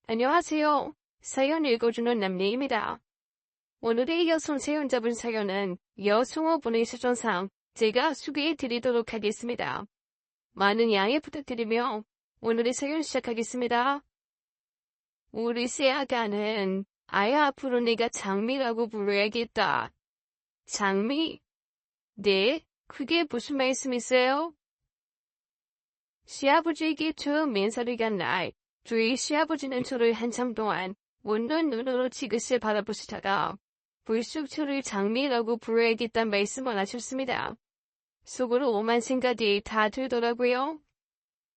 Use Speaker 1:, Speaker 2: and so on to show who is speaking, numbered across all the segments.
Speaker 1: 안녕하세요. 사연 읽어주는 남리입니다. 오늘의 여성 사연자분 사연은 여성어 보내주셔서 제가 소개해 드리도록 하겠습니다. 많은 양해 부탁드리며 오늘의 사연 시작하겠습니다. 우리 새아가는 아예 앞으로 내가 장미라고 불러야겠다. 장미? 네, 그게 무슨 말씀이세요? 시아버지에게 처음 인사를 간 날, 저희 시아버지는 저를 한참 동안 웃는 눈으로 지그시 바라보시다가 불쑥 저를 장미라고 불러야겠다는 말씀을 하셨습니다. 속으로 오만 생각이 다 들더라고요.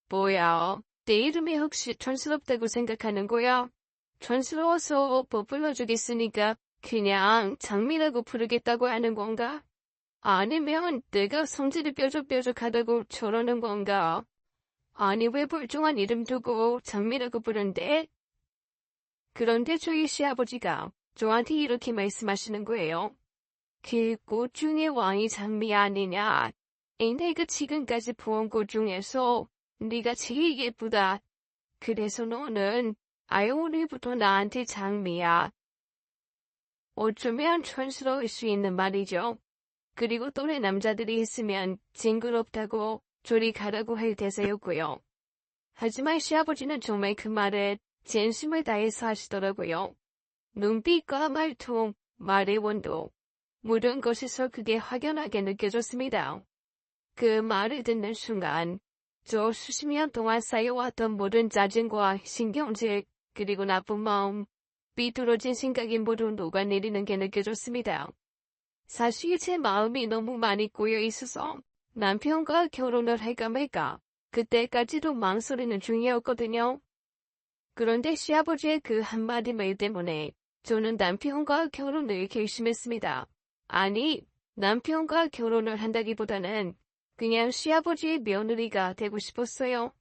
Speaker 1: 뭐야, 내 이름이 혹시 촌스럽다고 생각하는 거야? 촌스러워서 못 불러주겠으니까 그냥 장미라고 부르겠다고 하는 건가? 아니면 내가 성질이 뾰족뾰족하다고 저러는 건가? 아니 왜 불중한 이름 두고 장미라고 부른대? 그런데 저희 시아버지가 저한테 이렇게 말씀하시는 거예요. 그 꽃 중에 왕이 장미 아니냐? 내가 지금까지 본 꽃 중에서 네가 제일 예쁘다. 그래서 너는 아예 오늘부터 나한테 장미야. 어쩌면 촌스러울 수 있는 말이죠. 그리고 또래 남자들이 있으면 징그럽다고 저리 가라고 할 대사였고요. 하지만 시아버지는 정말 그 말에 진심을 다해서 하시더라고요. 눈빛과 말투, 말의 원도, 모든 것에서 그게 확연하게 느껴졌습니다. 그 말을 듣는 순간, 저 수십 년 동안 쌓여왔던 모든 짜증과 신경질, 그리고 나쁜 마음, 삐뚤어진 생각이 모두 녹아내리는 게 느껴졌습니다. 사실 제 마음이 너무 많이 꼬여 있어서 남편과 결혼을 할까 말까 그때까지도 망설이는 중이었거든요. 그런데 시아버지의 그 한마디 말 때문에 저는 남편과 결혼을 결심했습니다. 아니, 남편과 결혼을 한다기보다는 그냥 시아버지의 며느리가 되고 싶었어요.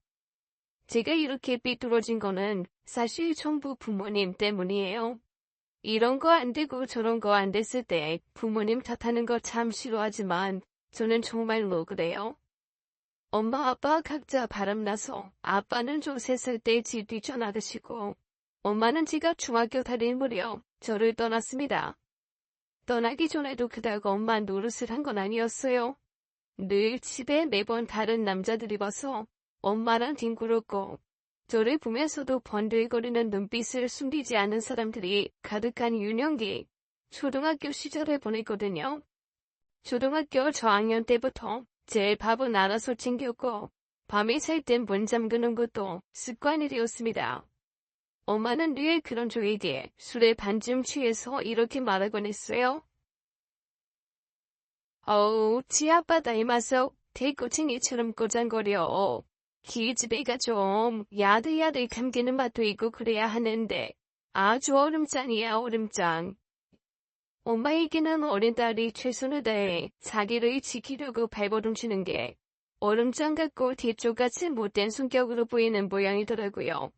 Speaker 1: 제가 이렇게 삐뚤어진 거는 사실 전부 부모님 때문이에요. 이런 거 안 되고 저런 거 안 됐을 때 부모님 탓하는 거 참 싫어하지만 저는 정말로 그래요. 엄마 아빠 각자 바람나서 아빠는 좀 3살 때 집 뛰쳐나가시고 엄마는 제가 중학교 다닐 무렵 저를 떠났습니다. 떠나기 전에도 그닥 엄마 노릇을 한 건 아니었어요. 늘 집에 매번 다른 남자들이 와서 엄마랑 뒹굴었고 저를 보면서도 번들거리는 눈빛을 숨기지 않은 사람들이 가득한 유년기, 초등학교 시절을 보냈거든요. 초등학교 저학년 때부터 제 밥은 알아서 챙겼고 밤에 잘 땐 문 잠그는 것도 습관이 되었습니다. 엄마는 늘 그런 저에게 술에 반쯤 취해서 이렇게 말하곤 했어요. 어우, 지 아빠 닮아서 대꼬챙이처럼 꼬장거려. 기집애가 좀 야들야들 감기는 맛도 있고 그래야 하는데 아주 얼음장이야 얼음장. 엄마에게는 어린 딸이 최선을 다해 자기를 지키려고 발버둥치는 게 얼음장 같고 대쪽같이 못된 성격으로 보이는 모양이더라고요.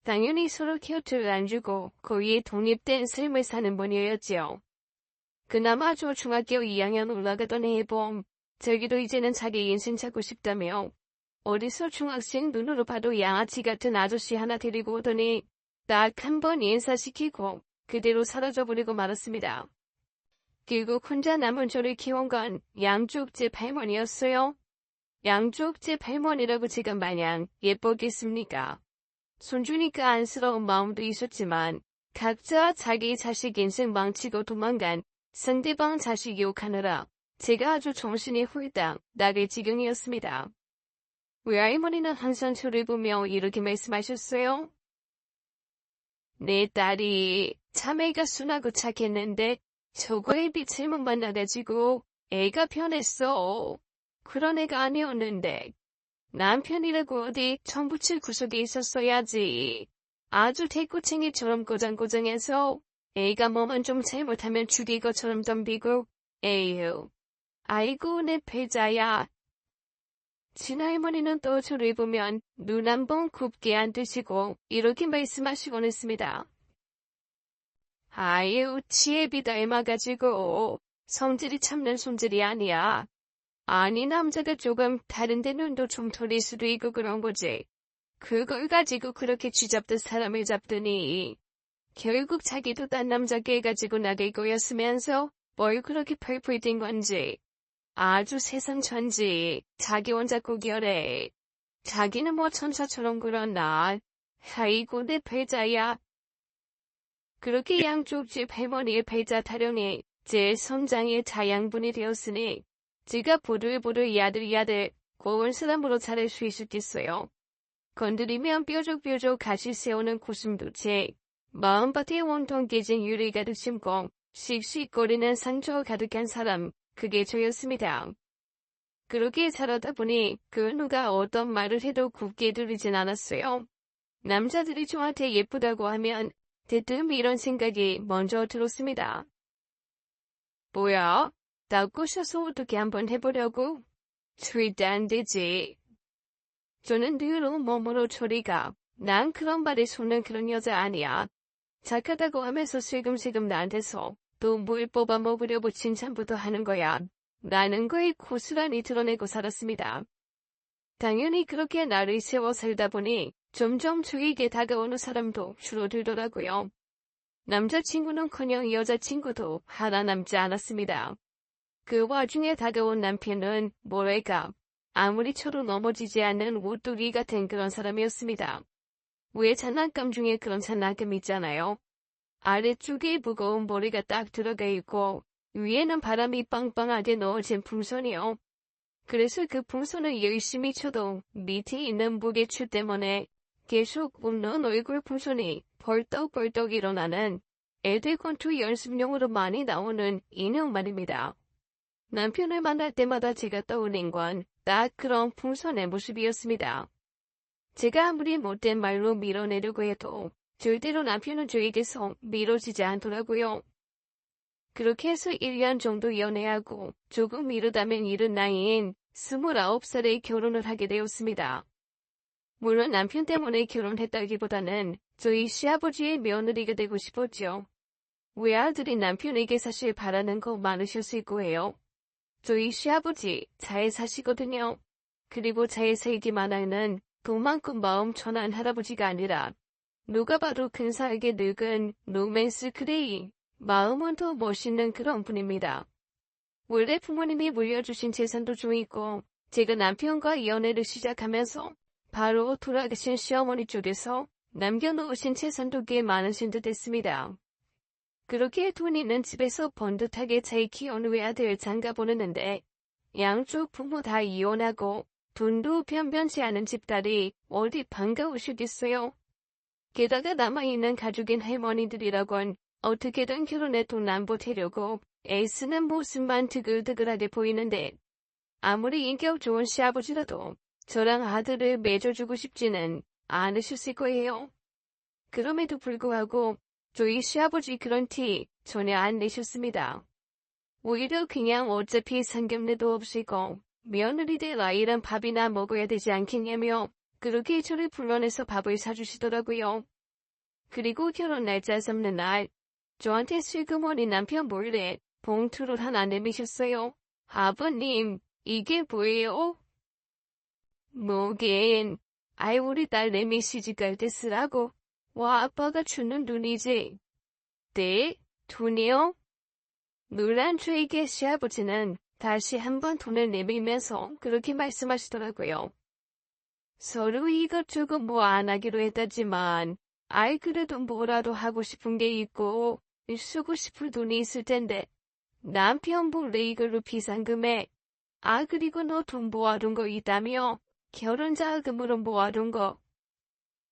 Speaker 1: 당연히 서로 곁을 안 주고 거의 독립된 삶을 사는 분이었지요. 그나마 저 중학교 2학년 올라가던 해에 저기도 이제는 자기 인생 찾고 싶다며 어디서 중학생 눈으로 봐도 양아치 같은 아저씨 하나 데리고 오더니 딱 한 번 인사시키고 그대로 사라져버리고 말았습니다. 결국 혼자 남은 저를 키운 건 양쪽 집 할머니였어요. 양쪽 집 할머니라고 제가 마냥 예뻤겠습니까? 손주니까 안쓰러운 마음도 있었지만 각자 자기 자식 인생 망치고 도망간 상대방 자식 욕하느라 제가 아주 정신이 홀딱 나갈 지경이었습니다. 외할머니는 항상 저를 보며 이렇게 말씀하셨어요. 내 딸이 참 애가 순하고 착했는데 저거에 빛을 못 만나가지고 애가 변했어. 그런 애가 아니었는데 남편이라고 어디 천부칠 구석에 있었어야지. 아주 대꼬챙이처럼 꼬장꼬장해서 애가 뭐만 좀 잘못하면 죽일 것처럼 덤비고 에휴. 아이고 내 패자야. 친할머니는 또 저를 보면 눈 한 번 곱게 안 뜨시고 이렇게 말씀하시곤 했습니다. 아유, 지혜비 닮아가지고 성질이 참는 손질이 아니야. 아니 남자가 조금 다른데 눈도 좀 돌릴 수도 있고 그런 거지. 그걸 가지고 그렇게 쥐잡듯 사람을 잡더니 결국 자기도 딴 남자 깨 가지고 나갈 거였으면서 뭘 그렇게 펄펄 뛴 건지. 아주 세상 천지. 자기 혼자 꾸겨래. 자기는 뭐 천사처럼 그러나. 아이고 내 패자야. 그렇게 양쪽 집 할머니의 패자 타령이 제 성장의 자양분이 되었으니 지가 보들보들 야들야들 고운 사람으로 자랄 수 있었겠어요. 건드리면 뾰족뾰족 가시 세우는 고슴도치. 마음밭에 온통 깨진 유리 가득 심고 씩씩거리는 상처 가득한 사람. 그게 저였습니다. 그렇게 살아다 보니 그 누가 어떤 말을 해도 굽게 들리진 않았어요. 남자들이 저한테 예쁘다고 하면 대뜸 이런 생각이 먼저 들었습니다. 뭐야? 나 꼬셔서 어떻게 한번 해보려고? 절대 안 되지. 저는 늘 몸으로 처리가. 난 그런 말에 속는 그런 여자 아니야. 착하다고 하면서 슬금슬금 나한테서 또 물 뽑아 먹으려고 칭찬부터 하는 거야. 라는 걸 고스란히 드러내고 살았습니다. 당연히 그렇게 나를 세워 살다 보니 점점 주위에 다가오는 사람도 줄어들더라고요. 남자친구는커녕 여자친구도 하나 남지 않았습니다. 그 와중에 다가온 남편은 뭐랄까 아무리 쳐도 넘어지지 않는 우뚜기 같은 그런 사람이었습니다. 왜 장난감 중에 그런 장난감 있잖아요. 아래쪽에 무거운 머리가 딱 들어가 있고 위에는 바람이 빵빵하게 넣어진 풍선이요. 그래서 그 풍선을 열심히 쳐도 밑에 있는 무게추 때문에 계속 웃는 얼굴 풍선이 벌떡벌떡 일어나는 애들 권투 연습용으로 많이 나오는 인형 말입니다. 남편을 만날 때마다 제가 떠올린 건 딱 그런 풍선의 모습이었습니다. 제가 아무리 못된 말로 밀어내려고 해도 절대로 남편은 저에게서 미뤄지지 않더라고요. 그렇게 해서 1년 정도 연애하고 조금 미루다면 이른 나이인 29살에 결혼을 하게 되었습니다. 물론 남편 때문에 결혼했다기보다는 저희 시아버지의 며느리가 되고 싶었죠. 외아들이 남편에게 사실 바라는 거 많으셨을 거예요. 저희 시아버지 잘 사시거든요. 그리고 잘 살기만 하는 그만큼 마음 천한 할아버지가 아니라 누가 봐도 근사하게 늙은 로맨스 크레이, 마음은 더 멋있는 그런 분입니다. 원래 부모님이 물려주신 재산도 좀 있고 제가 남편과 연애를 시작하면서 바로 돌아가신 시어머니 쪽에서 남겨놓으신 재산도 꽤 많으신 듯 했습니다. 그렇게 돈 있는 집에서 번듯하게 잘 키운 외아들 장가 보냈는데 양쪽 부모 다 이혼하고 돈도 변변치 않은 집딸이 어디 반가우시겠어요. 게다가 남아있는 가족인 할머니들이라곤 어떻게든 결혼에 돈 안 보태려고 애쓰는 모습만 드글드글하게 보이는데 아무리 인격 좋은 시아버지라도 저랑 아들을 맺어주고 싶지는 않으셨을 거예요. 그럼에도 불구하고 저희 시아버지 그런 티 전혀 안 내셨습니다. 오히려 그냥 어차피 상견례도 없이고 며느리들 아이랑 밥이나 먹어야 되지 않겠냐며 그렇게 저를 불러내서 밥을 사주시더라고요. 그리고 결혼 날짜 잡는 날 저한테 슬그머니 남편 몰래 봉투를 하나 내미셨어요. 아버님, 이게 뭐예요? 뭐긴, 아이 우리 딸 내미 시집갈 때 쓰라고. 와 아빠가 주는 돈이지. 네? 돈이요? 놀란 저에게 시아버지는 다시 한번 돈을 내밀면서 그렇게 말씀하시더라고요. 서로 이것저것 뭐 안 하기로 했다지만 아이 그래도 뭐라도 하고 싶은 게 있고 쓰고 싶을 돈이 있을 텐데 남편 몰래 이걸로 비상금에 아 그리고 너 돈 모아둔 거 있다며? 결혼 자금으로 모아둔 거.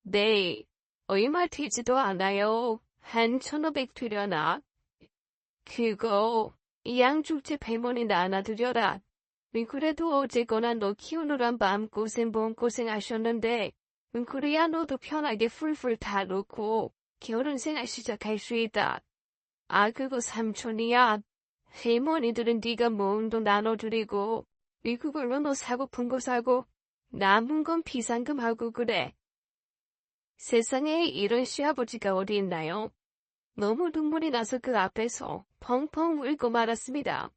Speaker 1: 네. 얼마 되지도 않아요. 한 1,500 되려나? 그거 양쪽째 할머니 나눠드려라. 그래도 어제거나 너 키우느란 마음고생 몸고생 하셨는데 그래야 너도 편하게 풀풀 다 놓고 결혼생활 시작할 수 있다. 아 그거 삼촌이야. 할머니들은 네가 모은 돈 나눠드리고 그걸로 너 사고픈 거 사고 남은 건 비상금하고 그래. 세상에 이런 시아버지가 어디 있나요? 너무 눈물이 나서 그 앞에서 펑펑 울고 말았습니다.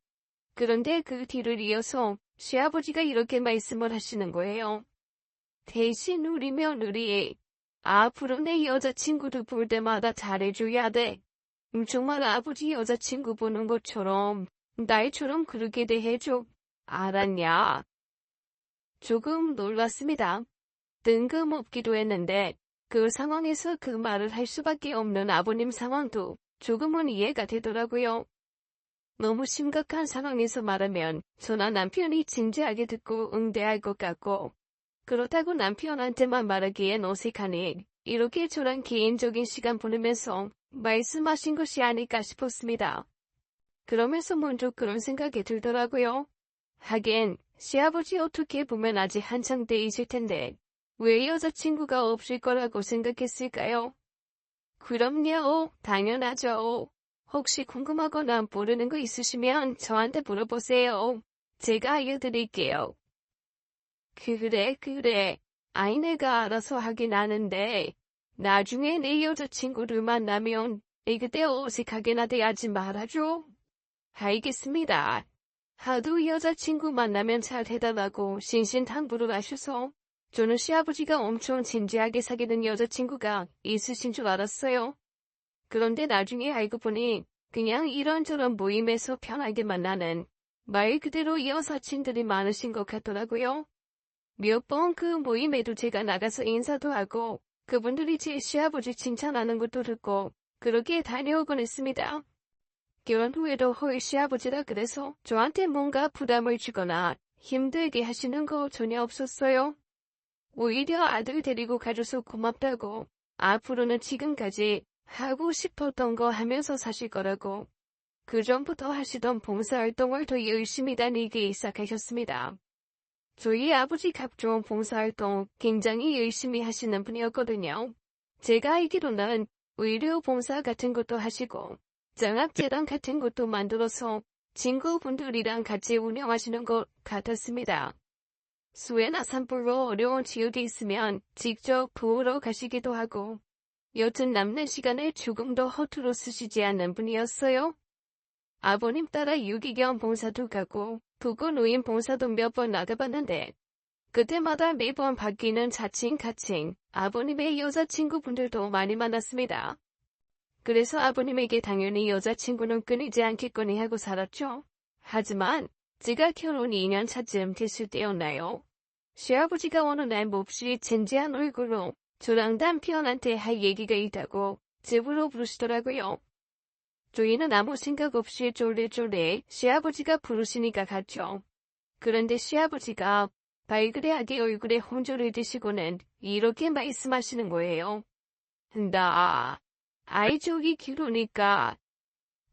Speaker 1: 그런데 그 뒤를 이어서 시아버지가 이렇게 말씀을 하시는 거예요. 대신 우리 며느리, 앞으로 내 여자친구도 볼 때마다 잘해줘야 돼. 정말 아버지 여자친구 보는 것처럼 나이처럼 그렇게 대해줘. 알았냐? 조금 놀랐습니다. 뜬금없기도 했는데 그 상황에서 그 말을 할 수밖에 없는 아버님 상황도 조금은 이해가 되더라고요. 너무 심각한 상황에서 말하면 저나 남편이 진지하게 듣고 응대할 것 같고, 그렇다고 남편한테만 말하기엔 어색하니 이렇게 저랑 개인적인 시간 보내면서 말씀하신 것이 아닐까 싶었습니다. 그러면서 먼저 그런 생각이 들더라고요. 하긴 시아버지 어떻게 보면 아직 한창 때이실 텐데 왜 여자친구가 없을 거라고 생각했을까요? 그럼요, 당연하죠. 혹시 궁금하거나 모르는 거 있으시면 저한테 물어보세요. 제가 알려드릴게요. 그래. 아이 내가 알아서 하긴 하는데 나중에 내 여자친구를 만나면 그때 어색하게나 대하지 말아줘. 알겠습니다. 하도 여자친구 만나면 잘 해달라고 신신당부를 하셔서 저는 시아버지가 엄청 진지하게 사귀는 여자친구가 있으신 줄 알았어요. 그런데 나중에 알고 보니 그냥 이런저런 모임에서 편하게 만나는 말 그대로 여사친들이 많으신 것 같더라고요. 몇 번 그 모임에도 제가 나가서 인사도 하고 그분들이 제 시아버지 칭찬하는 것도 듣고 그렇게 다녀오곤 했습니다. 결혼 후에도 헐 시아버지라 그래서 저한테 뭔가 부담을 주거나 힘들게 하시는 거 전혀 없었어요. 오히려 아들 데리고 가줘서 고맙다고 앞으로는 지금까지 하고 싶었던 거 하면서 사실 거라고 그전부터 하시던 봉사활동을 더 열심히 다니기 시작하셨습니다. 저희 아버지 각종 봉사활동 굉장히 열심히 하시는 분이었거든요. 제가 알기로는 의료 봉사 같은 것도 하시고 장학재단 같은 것도 만들어서 친구분들이랑 같이 운영하시는 것 같았습니다. 수혜나 산불로 어려운 지역에 있으면 직접 도우러 가시기도 하고 여튼 남는 시간을 조금 더 허투루 쓰시지 않는 분이었어요. 아버님 따라 유기견 봉사도 가고 부고노인 봉사도 몇 번 나가봤는데 그때마다 매번 바뀌는 자칭 가칭 아버님의 여자친구분들도 많이 만났습니다. 그래서 아버님에게 당연히 여자친구는 끊이지 않겠거니 하고 살았죠. 하지만 제가 결혼 2년 차쯤 됐을 때였나요? 시아버지가 어느 날 몹시 진지한 얼굴로 저랑 남편한테 할 얘기가 있다고 집으로 부르시더라고요. 저희는 아무 생각 없이 쫄래쫄래 시아버지가 부르시니까 갔죠. 그런데 시아버지가 발그레하게 얼굴에 홍조를 드시고는 이렇게 말씀하시는 거예요. 나 아이 저기 기르니까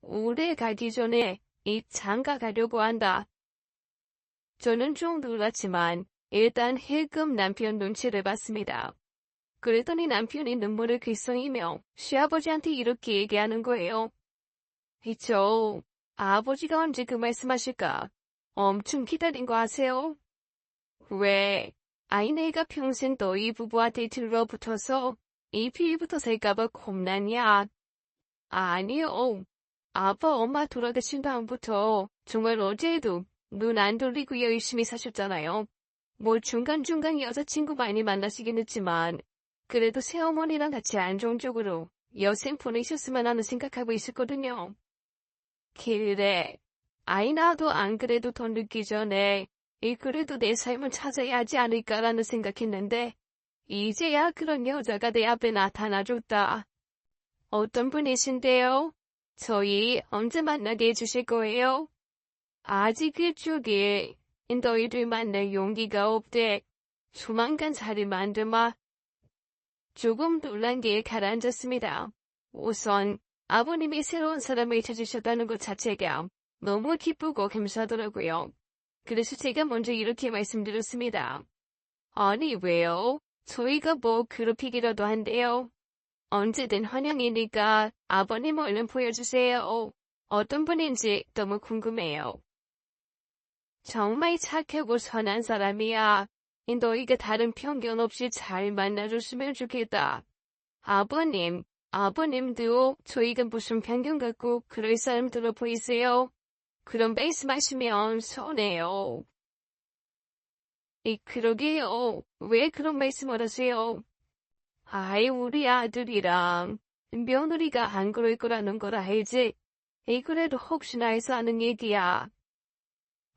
Speaker 1: 오래 가기 전에 이 장가 가려고 한다. 저는 좀 놀랐지만 일단 힐끔 남편 눈치를 봤습니다. 그랬더니 남편이 눈물을 글썽이며 시아버지한테 이렇게 얘기하는 거예요. 저 아버지가 언제 그 말씀하실까? 엄청 기다린 거 아세요? 왜? 아이 내가 평생 너희 부부한테 들러붙어서 이 피부터 살까봐 겁나냐? 아니요. 아빠 엄마 돌아가신 다음부터 정말 어제도 눈 안 돌리고 열심히 사셨잖아요. 뭐 중간중간 여자친구 많이 만나시긴 했지만 그래도 새어머니랑 같이 안정적으로 여생 보내셨으면 하는 생각하고 있었거든요. 그래. 아이 나도 안 그래도 더 늦기 전에 그래도 내 삶을 찾아야 하지 않을까라는 생각했는데 이제야 그런 여자가 내 앞에 나타나줬다. 어떤 분이신데요? 저희 언제 만나게 해주실 거예요? 아직 그쪽에 너희들 만날 용기가 없대. 조만간 자리 만들마. 조금 놀란 게 가라앉았습니다. 우선 아버님이 새로운 사람을 찾으셨다는 것 자체가 너무 기쁘고 감사하더라고요. 그래서 제가 먼저 이렇게 말씀드렸습니다. 아니 왜요? 저희가 뭐 괴롭히기라도 한대요. 언제든 환영이니까 아버님 얼른 보여주세요. 어떤 분인지 너무 궁금해요. 정말 착하고 선한 사람이야. 너희가 다른 편견 없이 잘 만나줬으면 좋겠다. 아버님도 저희가 무슨 편견 갖고 그럴 사람 들어 보이세요? 그런 말씀하시면 서운해요. 그러게요. 왜 그런 말씀을 하세요? 아이, 우리 아들이랑 며느리가 안 그럴 거라는 걸 알지? 그래도 혹시나 해서 하는 얘기야.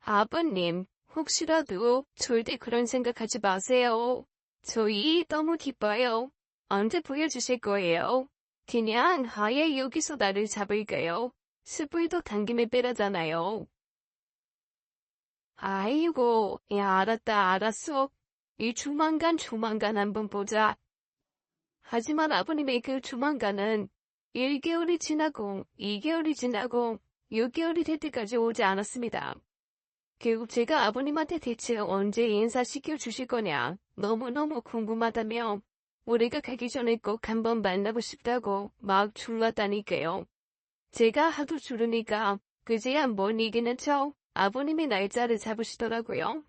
Speaker 1: 아버님, 혹시라도 절대 그런 생각하지 마세요. 저희 너무 기뻐요. 언제 보여주실 거예요? 그냥 아예 여기서 나를 잡을게요. 숯불도 당김에 빼라잖아요. 아이고, 야, 알았다, 알았어. 이 조만간 한번 보자. 하지만 아버님의 그 조만간은 1개월이 지나고 2개월이 지나고 6개월이 될 때까지 오지 않았습니다. 결국 제가 아버님한테 대체 언제 인사시켜 주실 거냐 너무너무 궁금하다며 우리가 가기 전에 꼭 한번 만나고 싶다고 막 졸랐다니까요. 제가 하도 졸으니까 그제야 못 이기는 척 아버님이 날짜를 잡으시더라고요.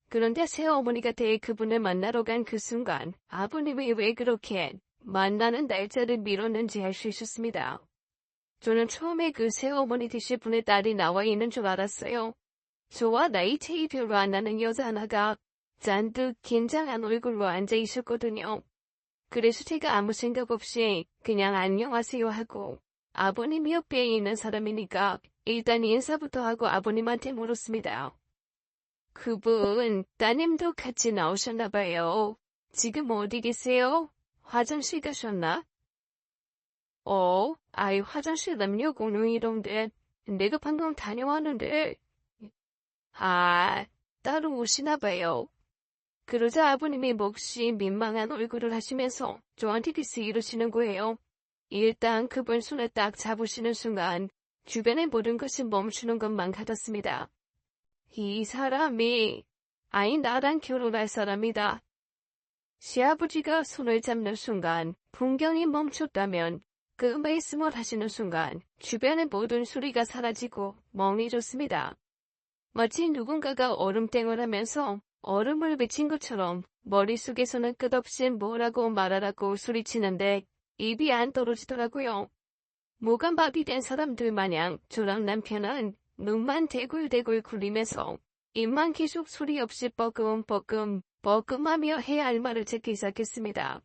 Speaker 1: 그런데 새어머니가 돼 그분을 만나러 간 그 순간 아버님이 왜 그렇게 만나는 날짜를 미뤘는지 알 수 있었습니다. 저는 처음에 그 새어머니 되실 분의 딸이 나와 있는 줄 알았어요. 저와 나이 차이 별로 안 나는 여자 하나가 잔뜩 긴장한 얼굴로 앉아 있었거든요. 그래서 제가 아무 생각 없이 그냥 안녕하세요 하고 아버님 옆에 있는 사람이니까 일단 인사부터 하고 아버님한테 물었습니다. 그분, 따님도 같이 나오셨나봐요. 지금 어디 계세요? 화장실 가셨나? 아이 화장실 남녀 공용이던데 내가 방금 다녀왔는데. 아, 따로 오시나봐요. 그러자 아버님이 몹시 민망한 얼굴을 하시면서 저한테 디스 이러시는 거예요. 일단 그분 손을 딱 잡으시는 순간 주변의 모든 것이 멈추는 것만 같았습니다. 이 사람이 아이 나랑 결혼할 사람이다. 시아버지가 손을 잡는 순간 풍경이 멈췄다면 그 말씀을 하시는 순간 주변의 모든 소리가 사라지고 멍해졌습니다. 마치 누군가가 얼음땡을 하면서 얼음을 비친 것처럼 머릿속에서는 끝없이 뭐라고 말하라고 소리치는데 입이 안 떨어지더라고요. 모간밥이 된 사람들 마냥 저랑 남편은 눈만 대굴대굴 굴리면서 입만 계속 소리 없이 뻐끔하며 해야 할 말을 찾기 시작했습니다.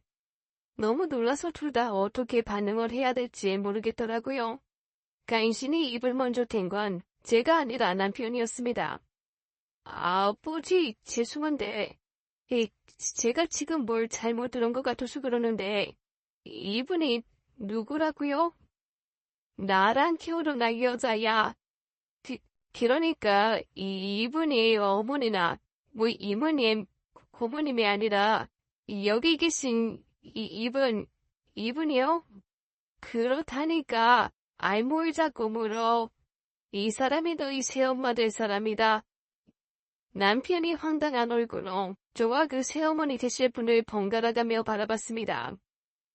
Speaker 1: 너무 놀라서 둘 다 어떻게 반응을 해야 될지 모르겠더라고요. 간신히 입을 먼저 댄 건 제가 아니라 남편이었습니다. 아버지, 죄송한데, 제가 지금 뭘 잘못 들은 것 같아서 그러는데, 이분이 누구라고요? 나랑 결혼할 여자야. 그러니까 이분이 어머니나 뭐 이모님, 고모님이 아니라 여기 계신 이분이요? 그렇다니까 뭘 자꾸 물어. 이 사람이 너희 새엄마 될 사람이다. 남편이 황당한 얼굴로 저와 그 새어머니 되실 분을 번갈아가며 바라봤습니다.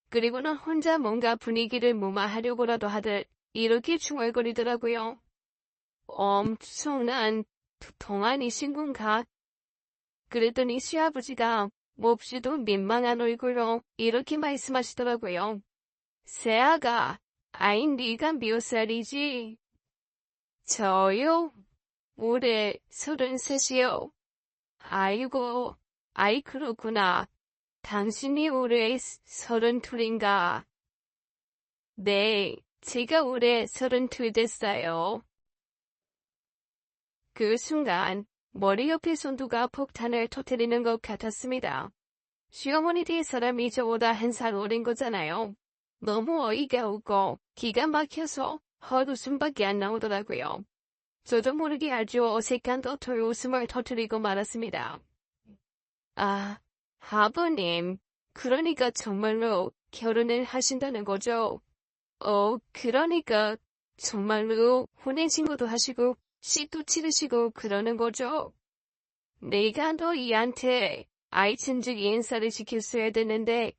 Speaker 1: 그리고는 혼자 뭔가 분위기를 무마하려고라도 하듯 이렇게 중얼거리더라고요. 엄청난 동안이신 건가? 그랬더니 시아버지가 몹시도 민망한 얼굴로 이렇게 말씀하시더라고요. 새아가, 아이 네가 몇 살이지? 저요? 올해 33이요. 아이고, 아이 그렇구나. 당신이 올해 32인가? 네, 제가 올해 32 됐어요. 그 순간 머리 옆에 손두가 폭탄을 터뜨리는 것 같았습니다. 시어머니 될 사람이 저보다 한 살 어린 거잖아요. 너무 어이가 없고 기가 막혀서 헛웃음밖에 안 나오더라고요. 저도 모르게 아주 어색한 듯한 웃음을 터뜨리고 말았습니다. 아, 아버님, 그러니까 정말로 결혼을 하신다는 거죠? 그러니까 정말로 혼인신고도 하시고 씨도 치르시고 그러는 거죠? 내가 너희한테 아이 친즉 인사를 시켰어야 되는데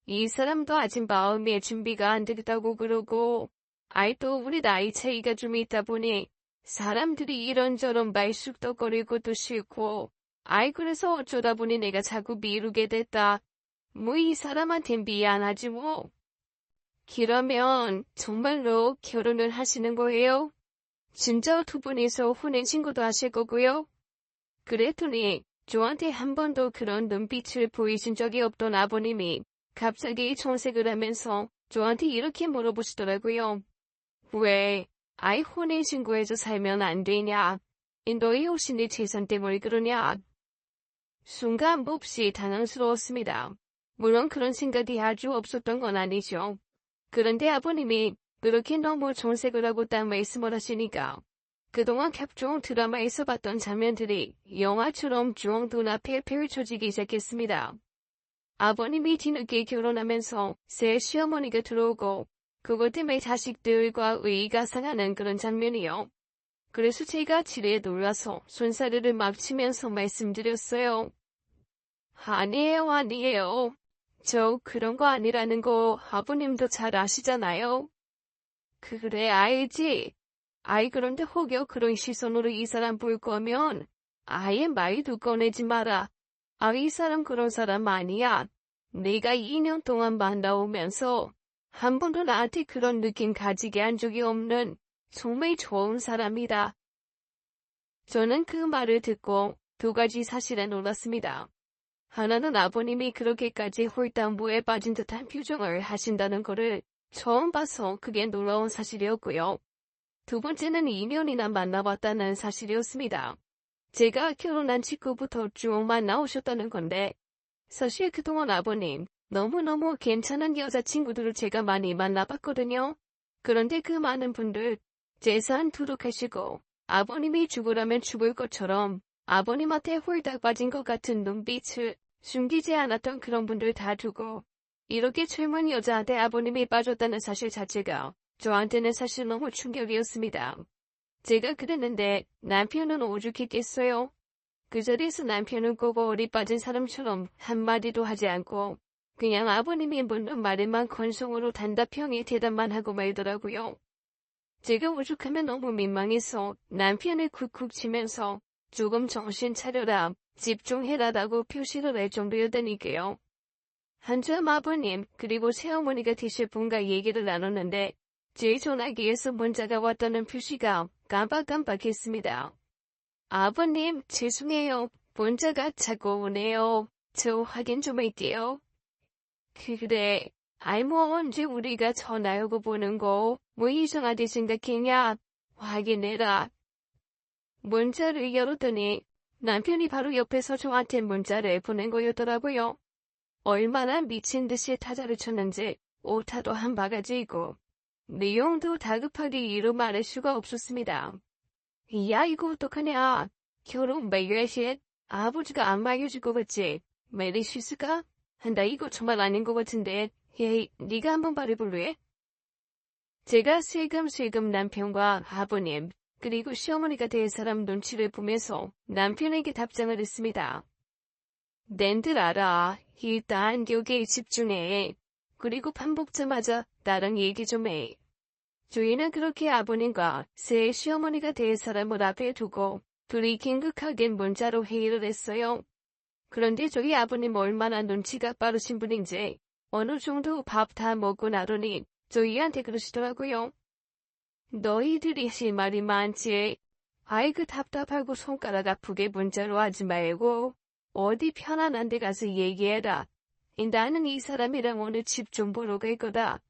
Speaker 1: 이 사람도 아직 마음의 준비가 안 되겠다고 그러고 아이도 우리 나이 차이가 좀 있다 보니 사람들이 이런저런 말쑥덕거리고도 싫고 아이 그래서 어쩌다 보니 내가 자꾸 미루게 됐다. 뭐 이 사람한텐 미안하지 뭐. 그러면 정말로 결혼을 하시는 거예요? 진짜 두 분이서 혼인신고도 하실 거고요? 그랬더니 저한테 한 번도 그런 눈빛을 보이신 적이 없던 아버님이 갑자기 정색을 하면서 저한테 이렇게 물어보시더라고요. 왜 아이 혼인신고해서 살면 안 되냐? 너희 혹시 네 재산 때문에 그러냐? 순간 몹시 당황스러웠습니다. 물론 그런 생각이 아주 없었던 건 아니죠. 그런데 아버님이 그렇게 너무 정색을 하고 딱 말씀을 하시니까 그동안 각종 드라마에서 봤던 장면들이 영화처럼 쭉 눈앞에 펼쳐지기 시작했습니다. 아버님이 뒤늦게 결혼하면서 새 시어머니가 들어오고 그것 때문에 자식들과 의의가 상하는 그런 장면이요. 그래서 제가 지레 놀라서 손사래를 막 치면서 말씀드렸어요. 아니에요. 저 그런 거 아니라는 거 아버님도 잘 아시잖아요. 그래 알지. 아이 그런데 혹여 그런 시선으로 이 사람 볼 거면 아예 말도 꺼내지 마라. 아 이 사람 그런 사람 아니야. 내가 2년 동안 만나오면서 한 번도 나한테 그런 느낌 가지게 한 적이 없는 정말 좋은 사람이다. 저는 그 말을 듣고 두 가지 사실에 놀랐습니다. 하나는 아버님이 그렇게까지 홀담보에 빠진 듯한 표정을 하신다는 거를 처음 봐서 그게 놀라운 사실이었고요. 두 번째는 2년이나 만나봤다는 사실이었습니다. 제가 결혼한 직후부터 쭉 만나오셨다는 건데 사실 그동안 아버님 너무너무 괜찮은 여자친구들을 제가 많이 만나봤거든요. 그런데 그 많은 분들 재산 투독하시고 아버님이 죽으라면 죽을 것처럼 아버님한테 홀딱 빠진 것 같은 눈빛을 숨기지 않았던 그런 분들 다 두고 이렇게 젊은 여자한테 아버님이 빠졌다는 사실 자체가 저한테는 사실 너무 충격이었습니다. 제가 그랬는데 남편은 오죽했겠어요. 그 자리에서 남편은 꼭 어리 빠진 사람처럼 한마디도 하지 않고 그냥 아버님이 묻는 말에만 건성으로 단답형의 대답만 하고 말더라고요. 제가 오죽하면 너무 민망해서 남편을 쿡쿡 치면서 조금 정신 차려라, 집중해라라고 표시를 할 정도였다니까요. 한참 아버님 그리고 새어머니가 되실 분과 얘기를 나눴는데 제 전화기에서 문자가 왔다는 표시가 깜빡깜빡했습니다. 아버님 죄송해요. 문자가 자꾸 오네요. 저 확인 좀 할게요. 그래. 아이 뭐 언제 우리가 전화하고 보는 거 뭐 이상하게 생각했냐? 확인해라. 문자를 열었더니 남편이 바로 옆에서 저한테 문자를 보낸 거였더라고요. 얼마나 미친 듯이 타자를 쳤는지 오타도 한 바가지이고 내용도 다급하게 이루 말할 수가 없었습니다. 야 이거 어떡하냐. 결혼 말려야지. 아버지가 안 말려줄 것 같지. 말릴 수 있을까? 나 이거 정말 아닌 것 같은데. 헤이 네가 한번 말해볼래? 제가 슬금슬금 남편과 아버님 그리고 시어머니가 될 사람 눈치를 보면서 남편에게 답장을 했습니다. 낸들 알아. 일단 여기에 집중해. 그리고 밥 먹자마자 나랑 얘기 좀 해. 저희는 그렇게 아버님과 새 시어머니가 될 사람을 앞에 두고 둘이 긴급하게 문자로 회의를 했어요. 그런데 저희 아버님 얼마나 눈치가 빠르신 분인지 어느 정도 밥 다 먹고 나더니 저희한테 그러시더라고요. 너희들이 할 말이 많지. 아이고 답답하고 손가락 아프게 문자로 하지 말고 어디 편안한 데 가서 얘기해라. 나는 이 사람이랑 오늘 집 좀 보러 갈 거다.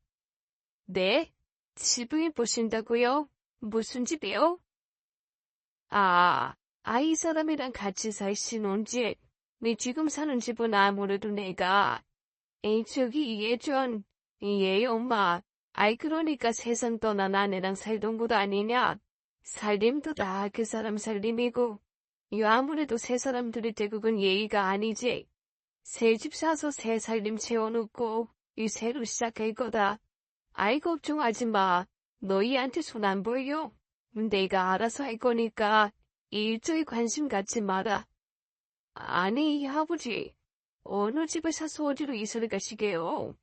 Speaker 1: 네? 집을 보신다고요? 무슨 집이요? 이 사람이랑 같이 살 신혼집. 네 지금 사는 집은 아무래도 내가. 저기 예전, 엄마. 그러니까 세상 떠난 아내랑 살던 곳 아니냐? 살림도 다 그 사람 살림이고. 아무래도 새 사람들이 대부분 예의가 아니지. 새 집 사서 새 살림 채워놓고 새로 시작할 거다. 걱정하지 마. 너희한테 손 안 보여. 내가 알아서 할 거니까 일조에 관심 갖지 마라. 아니, 아버지. 어느 집을 사서 어디로 이사를 가시게요?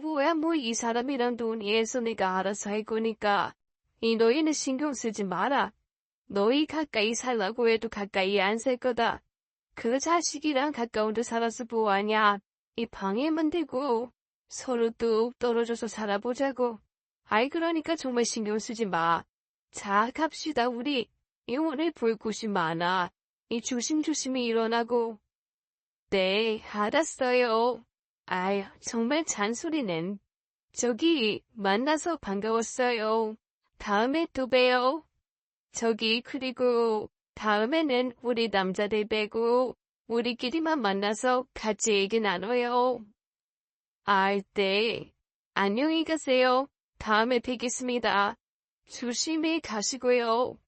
Speaker 1: 뭐야 뭐 이 사람이랑 논의해서 내가 알아서 할 거니까 너희는 신경 쓰지 마라. 너희 가까이 살라고 해도 가까이 안 살 거다. 그 자식이랑 가까운 데 살아서 뭐하냐. 방해만 되고 서로 뚝 떨어져서 살아보자고. 그러니까 정말 신경 쓰지 마. 자, 갑시다 우리. 오늘 볼 곳이 많아. 이 조심조심히 일어나고. 네, 알았어요. 아유, 정말 잔소리는. 저기, 만나서 반가웠어요. 다음에 또 봬요. 저기, 그리고 다음에는 우리 남자들 빼고 우리끼리만 만나서 같이 얘기 나눠요. 네. 안녕히 가세요. 다음에 뵙겠습니다. 조심히 가시고요.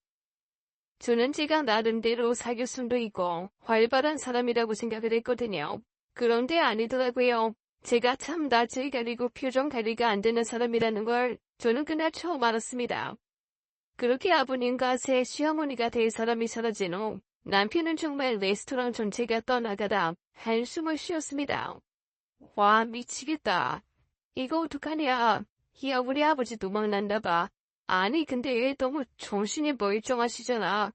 Speaker 1: 저는 제가 나름대로 사교성도 있고 활발한 사람이라고 생각을 했거든요. 그런데 아니더라고요. 제가 참 낯을 가리고 표정 관리가 안 되는 사람이라는 걸 저는 그날 처음 알았습니다. 그렇게 아버님과 새 시어머니가 될 사람이 사라진 후 남편은 정말 레스토랑 전체가 떠나가다 한숨을 쉬었습니다. 와, 미치겠다. 이거 어떡하냐. 야, 우리 아버지 도망난다 봐. 아니, 근데 얘 너무 정신이 멀쩡하시잖아.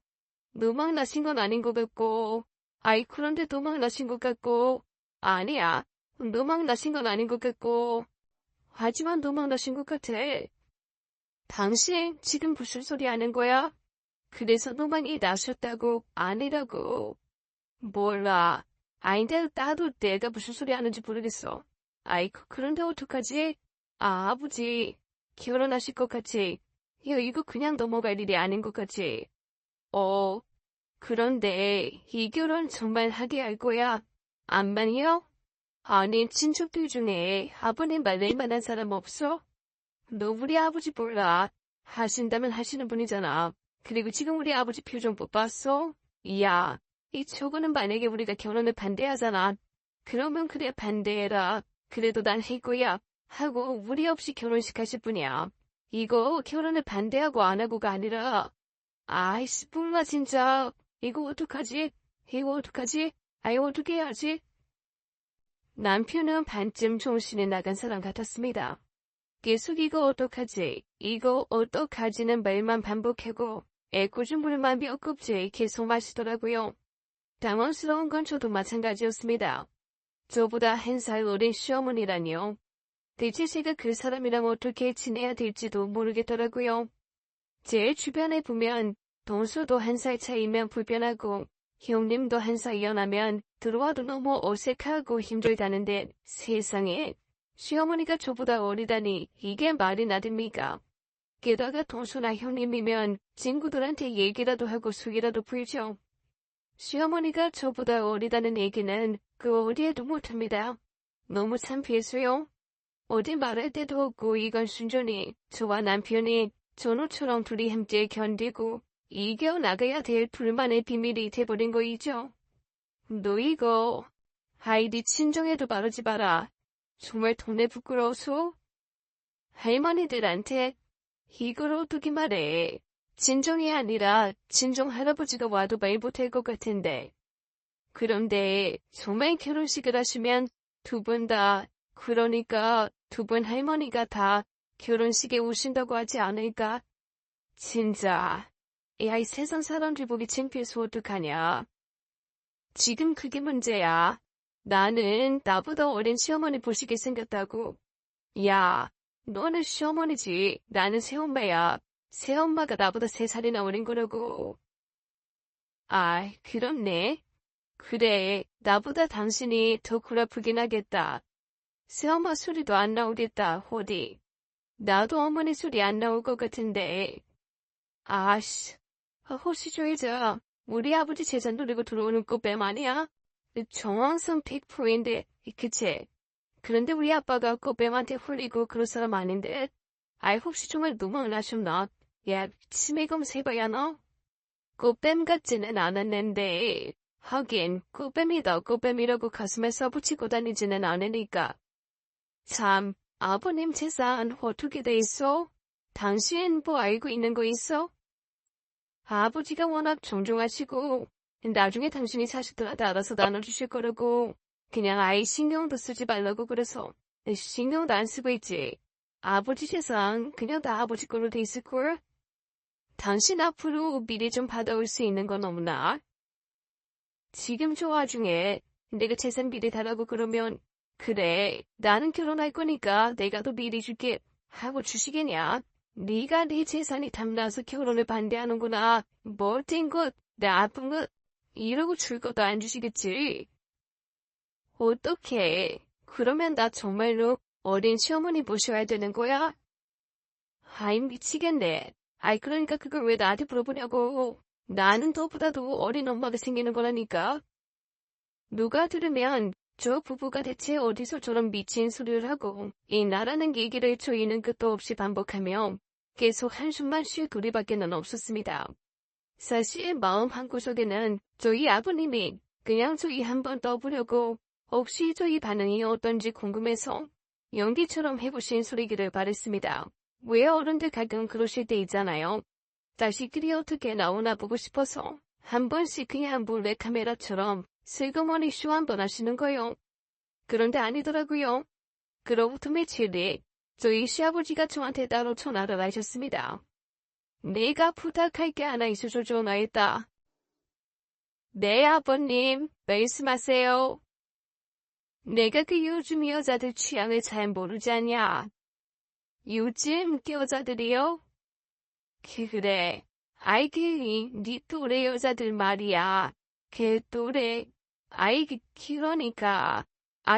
Speaker 1: 도망나신 건 아닌 것 같고. 아이, 그런데 도망나신 것 같고. 아니야. 도망나신 건 아닌 것 같고. 하지만 도망나신 것 같아. 당신 지금 무슨 소리 하는 거야? 그래서 도망이 나셨다고 아니라고. 몰라. 아닌데 나도 내가 무슨 소리 하는지 모르겠어. 아이고, 그런데 어떡하지? 아버지, 결혼하실 것 같지? 야, 이거 그냥 넘어갈 일이 아닌 것 같지? 그런데 이 결혼 정말 하게 할 거야? 암만이요? 아니, 친척들 중에 아버님 말릴 만한 사람 없어? 너 우리 아버지 몰라. 하신다면 하시는 분이잖아. 그리고 지금 우리 아버지 표정 못 봤어? 야, 저거는 만약에 우리가 결혼을 반대하잖아. 그러면 그래 반대해라. 그래도 난 할 거야. 하고 우리 없이 결혼식 하실 분이야. 이거 결혼을 반대하고 안 하고가 아니라 아이씨 뿔마 진짜. 이거 어떡하지? 이거 어떡하지? 아이 어떻게 해야지? 남편은 반쯤 정신이 나간 사람 같았습니다. 계속 이거 어떡하지? 이거 어떡하지는 말만 반복하고 애꿎은 몇 컵째 계속 마시더라고요. 당황스러운 건 저도 마찬가지였습니다. 저보다 한 살 어린 시어머니라니요. 대체 제가 그 사람이랑 어떻게 지내야 될지도 모르겠더라고요. 제 주변에 보면 동서도 한 살 차이면 불편하고 형님도 한 살 연하면 들어와도 너무 어색하고 힘들다는데 세상에 시어머니가 저보다 어리다니 이게 말이 나됩니까? 게다가 동서나 형님이면 친구들한테 얘기라도 하고 속이라도 풀죠. 시어머니가 저보다 어리다는 얘기는 그 어디에도 못합니다. 너무 창피해서요. 어디 말할 데도 없고 이건 순전히 저와 남편이 전우처럼 둘이 함께 견디고 이겨나가야 될 둘만의 비밀이 돼버린 거이죠. 너 이거 하이디 친정에도 바르지 마라. 정말 동네 부끄러워서 할머니들한테 이걸 어떻게 말해. 친정이 아니라 친정 할아버지가 와도 말 못할 것 같은데. 그런데 정말 결혼식을 하시면 두 분 다, 그러니까 두 분 할머니가 다 결혼식에 오신다고 하지 않을까? 진짜. 야, 이 세상 사람들 보기 창피해서 어떡하냐. 지금 그게 문제야. 나는 나보다 어린 시어머니 보시게 생겼다고. 야, 너는 시어머니지. 나는 새엄마야. 새엄마가 나보다 3살이나 어린 거라고. 그렇네. 그래, 나보다 당신이 더 골아프긴 하겠다. 새엄마 소리도 안 나오겠다, 호디. 나도 어머니 소리 안 나올 것 같은데. 혹시 저 여자 우리 아버지 재산 노리고 들어오는 꽃뱀 아니야? 정황상 100%인데, 그치? 그런데 우리 아빠가 꽃뱀한테 홀리고 그럴 사람 아닌데? 혹시 정말 누명을 하셨나? 야, 치매 검사해봐야 너? 꽃뱀 같지는 않았는데. 하긴 꽃뱀이다 꽃뱀이라고 가슴에 써붙이고 다니지는 않으니까. 참, 아버님 재산 어떻게 돼 있어? 당신 뭐 알고 있는 거 있어? 아버지가 워낙 존중하시고 나중에 당신이 사시더라도 알아서 나눠주실 거라고. 그냥 아이 신경도 쓰지 말라고 그래서 신경도 안 쓰고 있지. 아버지 재산 그냥 다 아버지 걸로 돼 있을걸? 당신 앞으로 미리 좀 받아올 수 있는 건 없나? 지금 저 와중에 내가 재산 미리 달라고 그러면 그래 나는 결혼할 거니까 내가 더 미리 줄게 하고 주시겠냐? 네가 네 재산이 탐나서 결혼을 반대하는구나. 뭘 된 것, 나쁜 것. 이러고 줄 것도 안 주시겠지. 어떡해. 그러면 나 정말로 어린 시어머니 모셔야 되는 거야? 아이 미치겠네. 아이 그러니까 그걸 왜 나한테 물어보냐고. 나는 너보다도 어린 엄마가 생기는 거라니까. 누가 들으면 저 부부가 대체 어디서 저런 미친 소리를 하고 이 나라는 얘기를 저희는 끝도 없이 반복하며 계속 한숨만 쉴 우리밖에는 없었습니다. 사실 마음 한구석에는 저희 아버님이 그냥 저희 한번 떠보려고 혹시 저희 반응이 어떤지 궁금해서 연기처럼 해보신 소리기를 바랬습니다. 왜 어른들 가끔 그러실 때 있잖아요. 자식들이 어떻게 나오나 보고 싶어서 한 번씩 그냥 몰래카메라처럼 슬그머니 쇼 한 번 하시는 거요. 그런데 아니더라고요. 그로부터 며칠 뒤 저희 시아버지가 저한테 따로 전화를 하셨습니다. 내가 부탁할 게 하나 있어서 전화했다. 네 아버님, 말씀하세요. 내가 그 요즘 여자들 취향을 잘 모르지 않냐. 요즘 여자들이요? 그래. 아이 네 또래 여자들 말이야. 걔 또래. 아이 그러니까.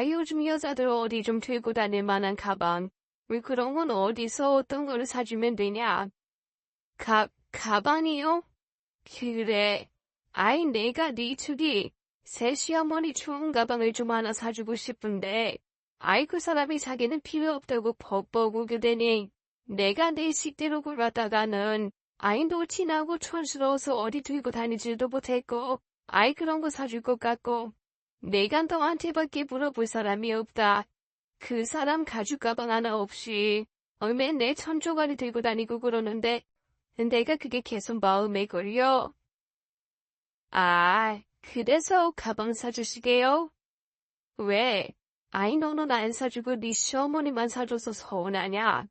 Speaker 1: 요즘 여자들 어디 좀 들고 다닐 만한 가방. 왜 그런 건 어디서 어떤 거를 사주면 되냐? 가방이요? 그래. 내가 네 축이 새 시어머니 좋은 가방을 좀 하나 사주고 싶은데 그 사람이 자기는 필요 없다고 벅벅 우겨대니 내가 내 식대로 굴렀다가는 너 티나고 촌스러워서 어디 들고 다니지도 못했고 그런 거 사줄 것 같고 내가 너한테밖에 물어볼 사람이 없다. 그 사람 가죽 가방 하나 없이 얼마나 내 천조가리 들고 다니고 그러는데 내가 그게 계속 마음에 걸려. 그래서 가방 사주시게요? 왜? 너는 안 사주고 네 시어머니만 사줘서 서운하냐?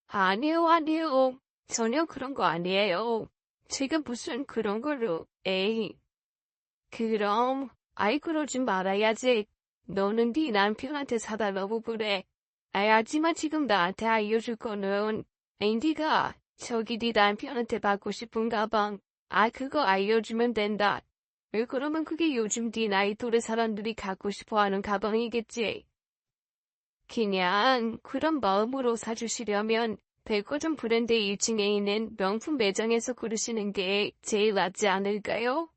Speaker 1: 아니요. 전혀 그런 거 아니에요. 지금 무슨 그런 걸로, 에이. 그럼, 그러지 말아야지. 너는 네 남편한테 사달라고 그래. 하지만 지금 나한테 알려줄 거는, 네가 저기 네 남편한테 받고 싶은 가방, 그거 알려주면 된다. 그러면 그게 요즘 네 나이 또래 사람들이 갖고 싶어하는 가방이겠지. 그냥 그런 마음으로 사주시려면 백화점 브랜드 1층에 있는 명품 매장에서 고르시는 게 제일 낫지 않을까요?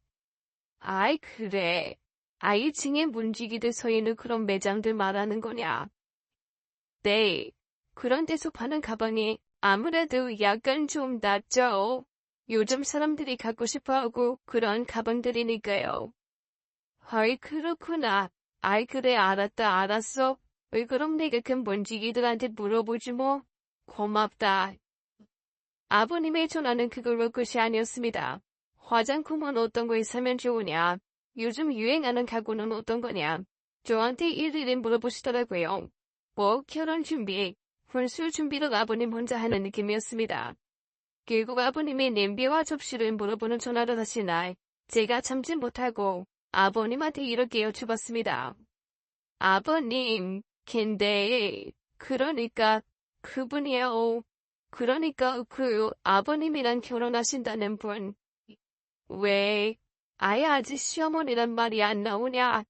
Speaker 1: 그래. 1층에 문지기들 서 있는 그런 매장들 말하는 거냐? 네. 그런 데서 파는 가방이 아무래도 약간 좀 낫죠. 요즘 사람들이 갖고 싶어하고 그런 가방들이니까요. 그렇구나. 그래 알았어. 그럼 내가 그 먼지기들한테 물어보지 뭐. 고맙다. 아버님의 전화는 그걸로 끝이 아니었습니다. 화장품은 어떤 거 있으면 좋으냐? 요즘 유행하는 가구는 어떤 거냐? 저한테 일일이 물어보시더라고요. 결혼 준비, 혼수 준비를 아버님 혼자 하는 느낌이었습니다. 결국 아버님이 냄비와 접시를 물어보는 전화를 하신 날, 제가 참지 못하고 아버님한테 이렇게 여쭤봤습니다. 아버님, 근데 그러니까 그분이요. 그러니까 아버님이랑 결혼하신다는 분. 왜? 아직 시어머니란 말이 안 나오냐?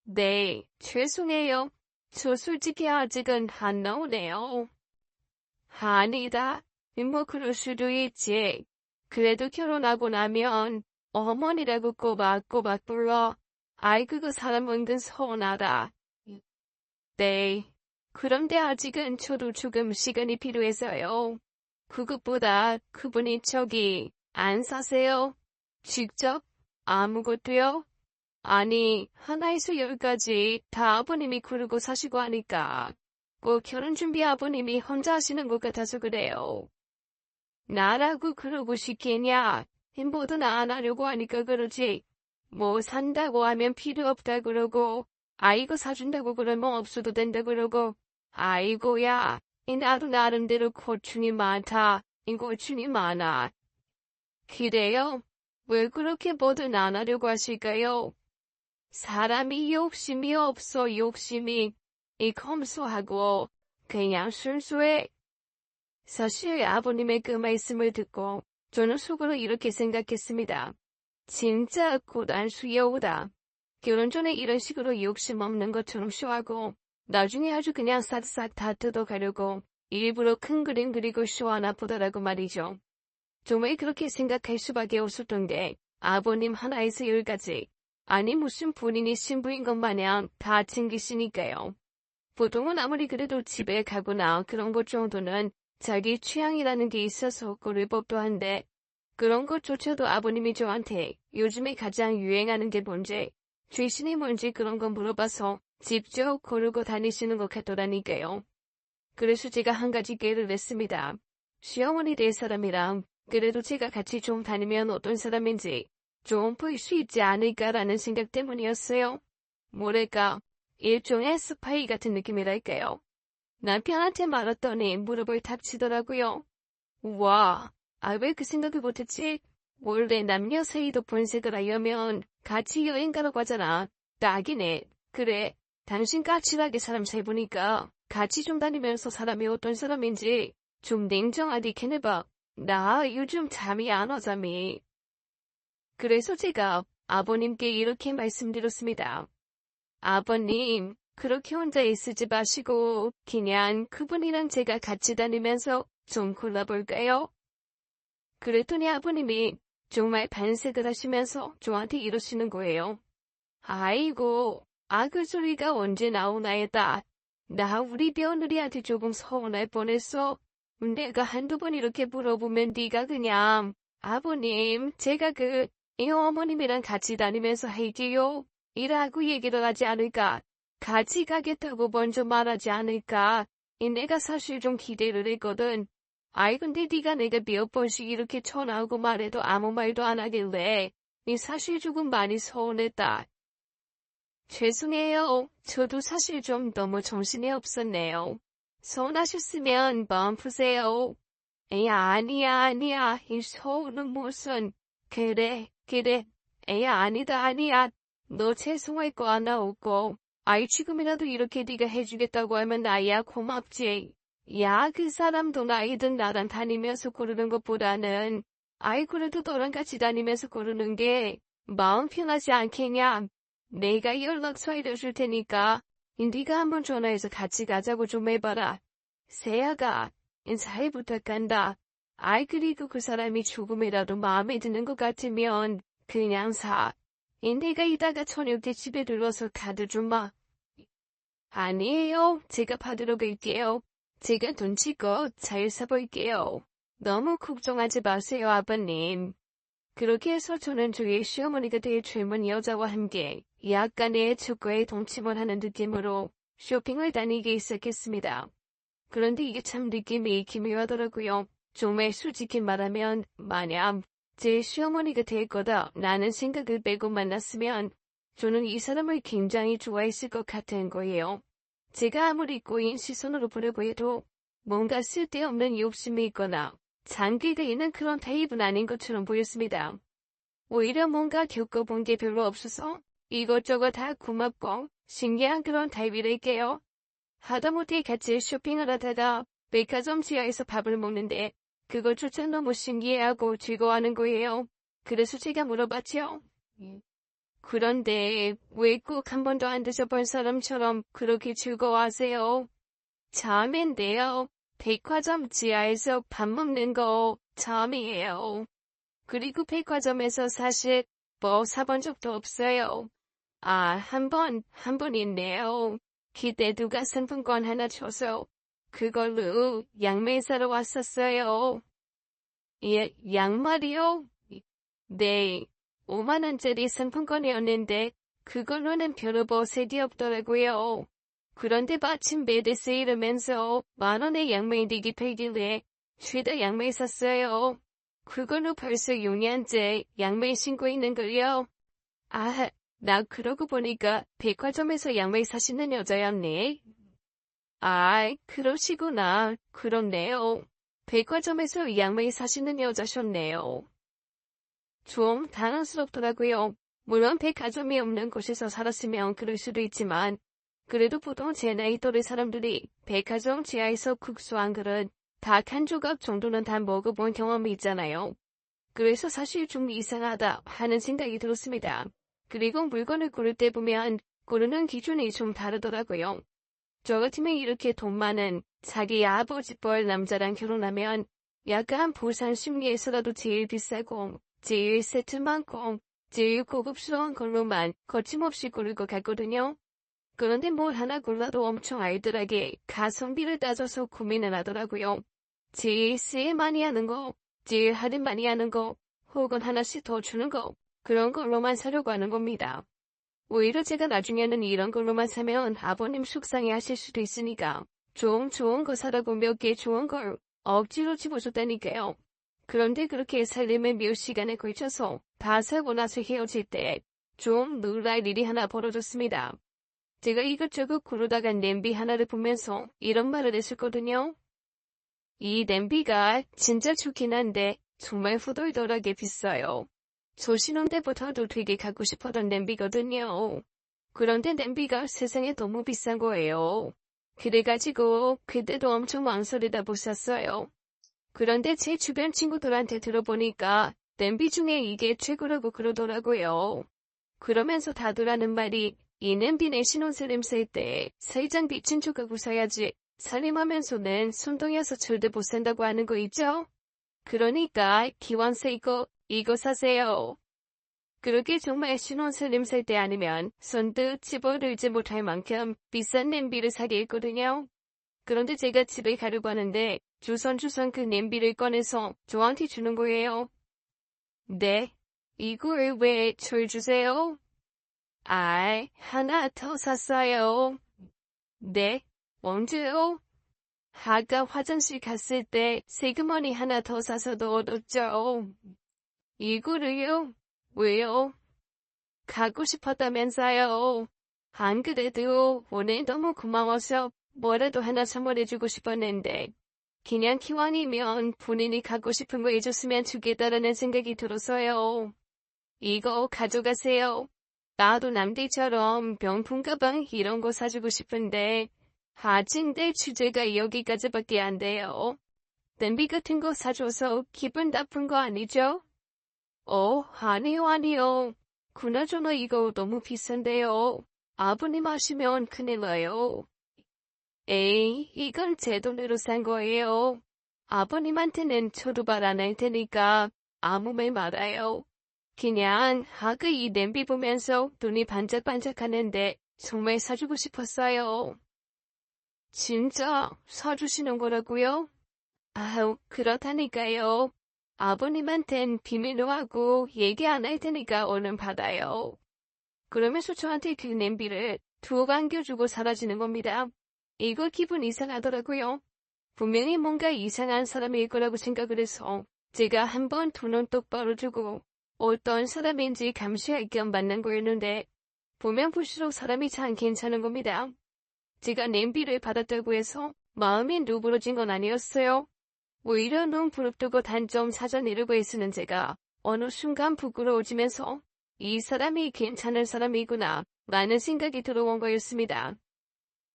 Speaker 1: 네, 죄송해요. 저 솔직히 아직은 안 나오네요. 아니다. 그럴 수도 있지. 그래도 결혼하고 나면 어머니라고 꼬박꼬박 불러. 그거 사람 은근 서운하다. 네. 그런데 아직은 저도 조금 시간이 필요해서요. 그것보다 그분이 저기 안 사세요? 직접? 아무것도요? 하나에서 10까지 다 아버님이 고르고 사시고 하니까 꼭 결혼 준비 아버님이 혼자 하시는 것 같아서 그래요. 나라고 그러고 싶겠냐? 뭐든 안 하려고 하니까 그러지. 뭐 산다고 하면 필요 없다 그러고 이거 사준다고 그러면 없어도 된다 그러고 아이고야 나도 나름대로 고충이 많다. 고충이 많아. 그래요? 왜 그렇게 뭐든 안 하려고 하실까요? 사람이 욕심이 없어 욕심이 검소하고 그냥 순수해. 사실 아버님의 그 말씀을 듣고 저는 속으로 이렇게 생각했습니다. 진짜 고단수여우다. 결혼 전에 이런 식으로 욕심 없는 것처럼 쇼하고 나중에 아주 그냥 싹싹 다 뜯어가려고 일부러 큰 그림 그리고 쇼하나 보더라고 말이죠. 정말 그렇게 생각할 수밖에 없었던 게 아버님 하나에서 10가지. 아니 무슨 본인이 신부인 것 마냥 다 챙기시니까요. 보통은 아무리 그래도 집에 가거나 그런 것 정도는 자기 취향이라는 게 있어서 고를 법도 한데 그런 것조차도 아버님이 저한테 요즘에 가장 유행하는 게 뭔지 최신이 뭔지 그런 거 물어봐서 직접 고르고 다니시는 것 같더라니까요. 그래서 제가 한 가지 깨를 냈습니다. 시어머니 될 사람이랑 그래도 제가 같이 좀 다니면 어떤 사람인지 좀 볼 수 있지 않을까라는 생각 때문이었어요. 뭐랄까, 일종의 스파이 같은 느낌이랄까요. 남편한테 말했더니 무릎을 탁치더라고요. 우와, 왜 그 생각을 못했지? 원래 남녀 사이도 본색을 알려면 같이 여행 가라고 하잖아. 딱이네. 그래, 당신 까칠하게 사람 잘 보니까 같이 좀 다니면서 사람이 어떤 사람인지 좀 냉정하게 캐내봐. 나 요즘 잠이 안 와, 잠이. 그래서 제가 아버님께 이렇게 말씀드렸습니다. 아버님, 그렇게 혼자 있으지 마시고 그냥 그분이랑 제가 같이 다니면서 좀 골라볼까요? 그랬더니 아버님이 정말 반색을 하시면서 저한테 이러시는 거예요. 아이고, 그 소리가 언제 나오나에다. 나 우리 며느리한테 조금 서운할 뻔했어. 내가 한두 번 이렇게 물어보면 네가 그냥 아버님, 제가 이 어머님이랑 같이 다니면서 할게요. 이라고 얘기를 하지 않을까. 같이 가겠다고 먼저 말하지 않을까. 내가 사실 좀 기대를 했거든. 근데 네가 내가 몇 번씩 이렇게 전화하고 말해도 아무 말도 안 하길래 사실 조금 많이 서운했다. 죄송해요. 저도 사실 좀 너무 정신이 없었네요. 서운하셨으면 마음 푸세요. 아니야. 이 서운은 무슨. 그래. 아니다. 너 죄송할 거 하나 없고. 지금이라도 이렇게 네가 해주겠다고 하면 나야 고맙지. 야, 그 사람도 나이든 나랑 다니면서 고르는 것보다는 그래도 너랑 같이 다니면서 고르는 게 마음 편하지 않겠냐? 내가 연락처 알려줄 테니까 네가 한번 전화해서 같이 가자고 좀 해봐라. 세아가 잘 부탁한다. 그리고 그 사람이 조금이라도 마음에 드는 것 같으면 그냥 사. 내가 이따가 저녁 때 집에 들러서 카드 좀 마. 아니에요. 제가 받으러 갈게요. 제가 눈치껏 잘 사볼게요. 너무 걱정하지 마세요, 아버님. 그렇게 해서 저는 저희 시어머니가 될 젊은 여자와 함께 약간의 축구에 동침을 하는 느낌으로 쇼핑을 다니기 시작했습니다. 그런데 이게 참 느낌이 기묘하더라고요. 정말 솔직히 말하면 만약 제 시어머니가 될 거다 라는 생각을 빼고 만났으면 저는 이 사람을 굉장히 좋아했을 것 같은 거예요. 제가 아무리 꼬인 시선으로 보려고 해도 뭔가 쓸데없는 욕심이 있거나 장기가 있는 그런 타입은 아닌 것처럼 보였습니다. 오히려 뭔가 겪어본 게 별로 없어서 이것저것 다 고맙고 신기한 그런 타입이랄게요. 하다못해 같이 쇼핑을 하다가 백화점 지하에서 밥을 먹는데 그것조차 너무 신기해하고 즐거워하는 거예요. 그래서 제가 물어봤죠. 그런데 왜 꼭 한 번도 안 드셔본 사람처럼 그렇게 즐거워하세요? 처음인데요. 백화점 지하에서 밥 먹는 거 처음이에요. 그리고 백화점에서 사실 뭐 사본 적도 없어요. 한 번 있네요. 그때 누가 상품권 하나 줘서 그걸로 양말 사러 왔었어요. 양말이요? 네, 5만 원짜리 상품권이었는데 그걸로는 별로 보색이 없더라고요. 그런데 마침 매대 세일하면서 10,000원의 양말이 팔길래 죄다 양말 샀어요. 그걸로 벌써 6년째 양말 신고 있는 걸요. 나 그러고 보니까 백화점에서 양말 사시는 여자였네. 그러시구나. 그렇네요. 백화점에서 양말 사시는 여자셨네요. 좀 당황스럽더라고요. 물론 백화점이 없는 곳에서 살았으면 그럴 수도 있지만 그래도 보통 제 나이 또래 사람들이 백화점 지하에서 국수 한 그릇, 닭 한 조각 정도는 다 먹어본 경험이 있잖아요. 그래서 사실 좀 이상하다 하는 생각이 들었습니다. 그리고 물건을 고를 때 보면 고르는 기준이 좀 다르더라고요. 저 같으면 이렇게 돈 많은 자기 아버지 뻘 남자랑 결혼하면 약간 보상 심리에서라도 제일 비싸고 제일 세트 많고 제일 고급스러운 걸로만 거침없이 고를 것 같거든요. 그런데 뭘 하나 골라도 엄청 알뜰하게 가성비를 따져서 고민을 하더라고요. 제일 세일 많이 하는 거, 제일 할인 많이 하는 거, 혹은 하나씩 더 주는 거, 그런 걸로만 사려고 하는 겁니다. 오히려 제가 나중에는 이런 걸로만 사면 아버님 속상해 하실 수도 있으니까 좀 좋은 거 사라고 몇 개 좋은 걸 억지로 집어줬다니까요. 그런데 그렇게 살림을 몇 시간에 걸쳐서 다 사고 나서 헤어질 때 좀 놀랄 일이 하나 벌어졌습니다. 제가 이것저것 고르다가 냄비 하나를 보면서 이런 말을 했었거든요. 이 냄비가 진짜 좋긴 한데 정말 후덜덜하게 비싸요. 저 신혼 때부터도 되게 갖고 싶었던 냄비거든요. 그런데 냄비가 세상에 너무 비싼 거예요. 그래가지고 그때도 엄청 망설이다 못 샀어요. 그런데 제 주변 친구들한테 들어보니까 냄비 중에 이게 최고라고 그러더라고요. 그러면서 다들 하는 말이 이 냄비는 신혼살림 살 때 살장비 친척하고 사야지 살림하면서는 손동여서 절대 못 산다고 하는 거 있죠? 그러니까 기왕 새 이거 사세요. 그렇게 정말 신혼살림 살 때 아니면 손도 집어들지 못할 만큼 비싼 냄비를 사게 했거든요. 그런데 제가 집에 가려고 하는데 주선주선 그 냄비를 꺼내서 저한테 주는 거예요. 네, 이걸 왜 절 주세요? 하나 더 샀어요. 네, 언제요? 아까 화장실 갔을 때 세그머니 하나 더 사서 넣어뒀죠. 이거를요? 왜요? 가고 싶었다면서요. 안 그래도 오늘 너무 고마워서 뭐라도 하나 선물해주고 싶었는데 그냥 기왕이면 본인이 갖고 싶은 거 해줬으면 좋겠다라는 생각이 들어서요. 이거 가져가세요. 나도 남들처럼 명품 가방 이런 거 사주고 싶은데 아직 내 주제가 여기까지밖에 안 돼요. 냄비 같은 거 사줘서 기분 나쁜 거 아니죠? 아니요. 그나저나 이거 너무 비싼데요. 아버님 아시면 큰일 나요. 에이, 이건 제 돈으로 산 거예요. 아버님한테는 초도발 안 할 테니까 아무 말 말아요. 그냥 아까 이 냄비 보면서 눈이 반짝반짝하는데 정말 사주고 싶었어요. 진짜 사주시는 거라고요? 아우, 그렇다니까요. 아버님한텐 비밀로 하고 얘기 안 할 테니까 얼른 받아요. 그러면서 저한테 그 냄비를 툭 안겨주고 사라지는 겁니다. 이거 기분 이상하더라고요. 분명히 뭔가 이상한 사람일 거라고 생각을 해서 제가 한번 두 눈 똑바로 두고 어떤 사람인지 감시할 겸 만난 거였는데 보면 볼수록 사람이 참 괜찮은 겁니다. 제가 냄비를 받았다고 해서 마음이 누그러진 건 아니었어요. 오히려 눈 부릅뜨고 단점 사전 이르고 쓰는 제가 어느 순간 부끄러워지면서 이 사람이 괜찮은 사람이구나 라는 생각이 들어온 거였습니다.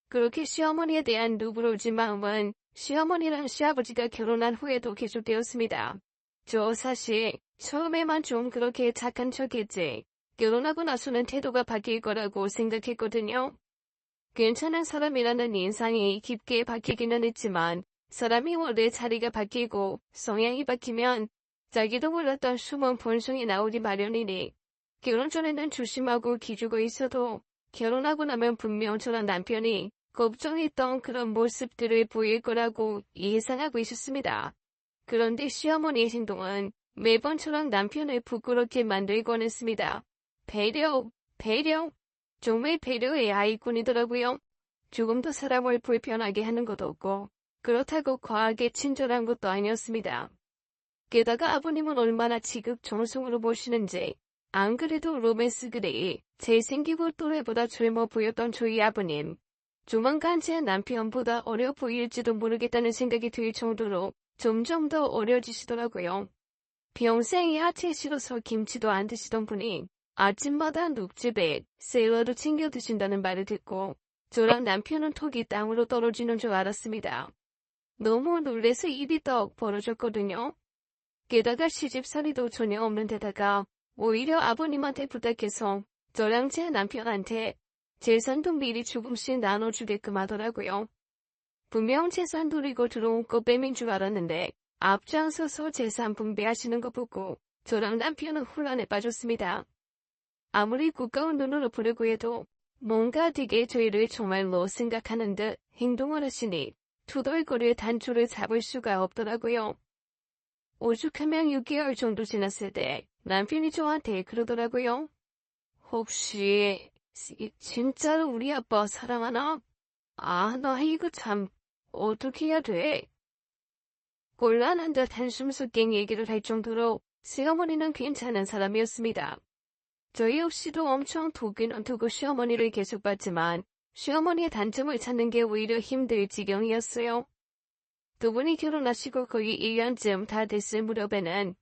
Speaker 1: 그렇게 시어머니에 대한 누그러진 마음은 시어머니랑 시아버지가 결혼한 후에도 계속되었습니다. 저 사실 처음에만 좀 그렇게 착한 척했지 결혼하고 나서는 태도가 바뀔 거라고 생각했거든요. 괜찮은 사람이라는 인상이 깊게 박히기는 했지만 사람이 원래 자리가 바뀌고 성향이 바뀌면 자기도 몰랐던 숨은 본성이 나오기 마련이니 결혼 전에는 조심하고 기죽어 있어도 결혼하고 나면 분명 저런 남편이 걱정했던 그런 모습들을 보일 거라고 예상하고 있었습니다. 그런데 시어머니의 행동은 매번처럼 남편을 부끄럽게 만들곤 했습니다. 배려. 정말 배려의 아이꾼이더라고요. 조금 더 사람을 불편하게 하는 것도 없고 그렇다고 과하게 친절한 것도 아니었습니다. 게다가 아버님은 얼마나 지극정성으로 보시는지 안 그래도 로맨스 그레이 잘생기고 또래보다 젊어 보였던 저희 아버님. 조만간 제 남편보다 어려 보일지도 모르겠다는 생각이 들 정도로 점점 더 어려지시더라고요. 평생 야채 싫어서 김치도 안 드시던 분이 아침마다 눅집에 샐러드 챙겨 드신다는 말을 듣고 저랑 남편은 턱이 땅으로 떨어지는 줄 알았습니다. 너무 놀래서 입이 떡 벌어졌거든요. 게다가 시집살이도 전혀 없는 데다가 오히려 아버님한테 부탁해서 저랑 제 남편한테 재산도 미리 조금씩 나눠주게끔 하더라고요. 분명 재산 노리고 들어온 거 빼민 줄 알았는데 앞장서서 재산 분배하시는 거 보고 저랑 남편은 혼란에 빠졌습니다. 아무리 굳가운 눈으로 보려고 해도 뭔가 되게 저희를 정말로 생각하는 듯 행동을 하시니 투덜거릴 단초를 잡을 수가 없더라고요. 오죽하면 6개월 정도 지났을 때 남편이 저한테 그러더라고요. 혹시 진짜로 우리 아빠 사랑하나? 아, 나 이거 참 어떻게 해야 돼? 곤란한 듯 한숨 섞인 얘기를 할 정도로 시어머니는 괜찮은 사람이었습니다. 저희 역시도 엄청 두기는 두고 시어머니를 계속 봤지만 시어머니의 단점을 찾는 게 오히려 힘들 지경이었어요. 두 분이 결혼하시고 거의 1년쯤 다 됐을 무렵에는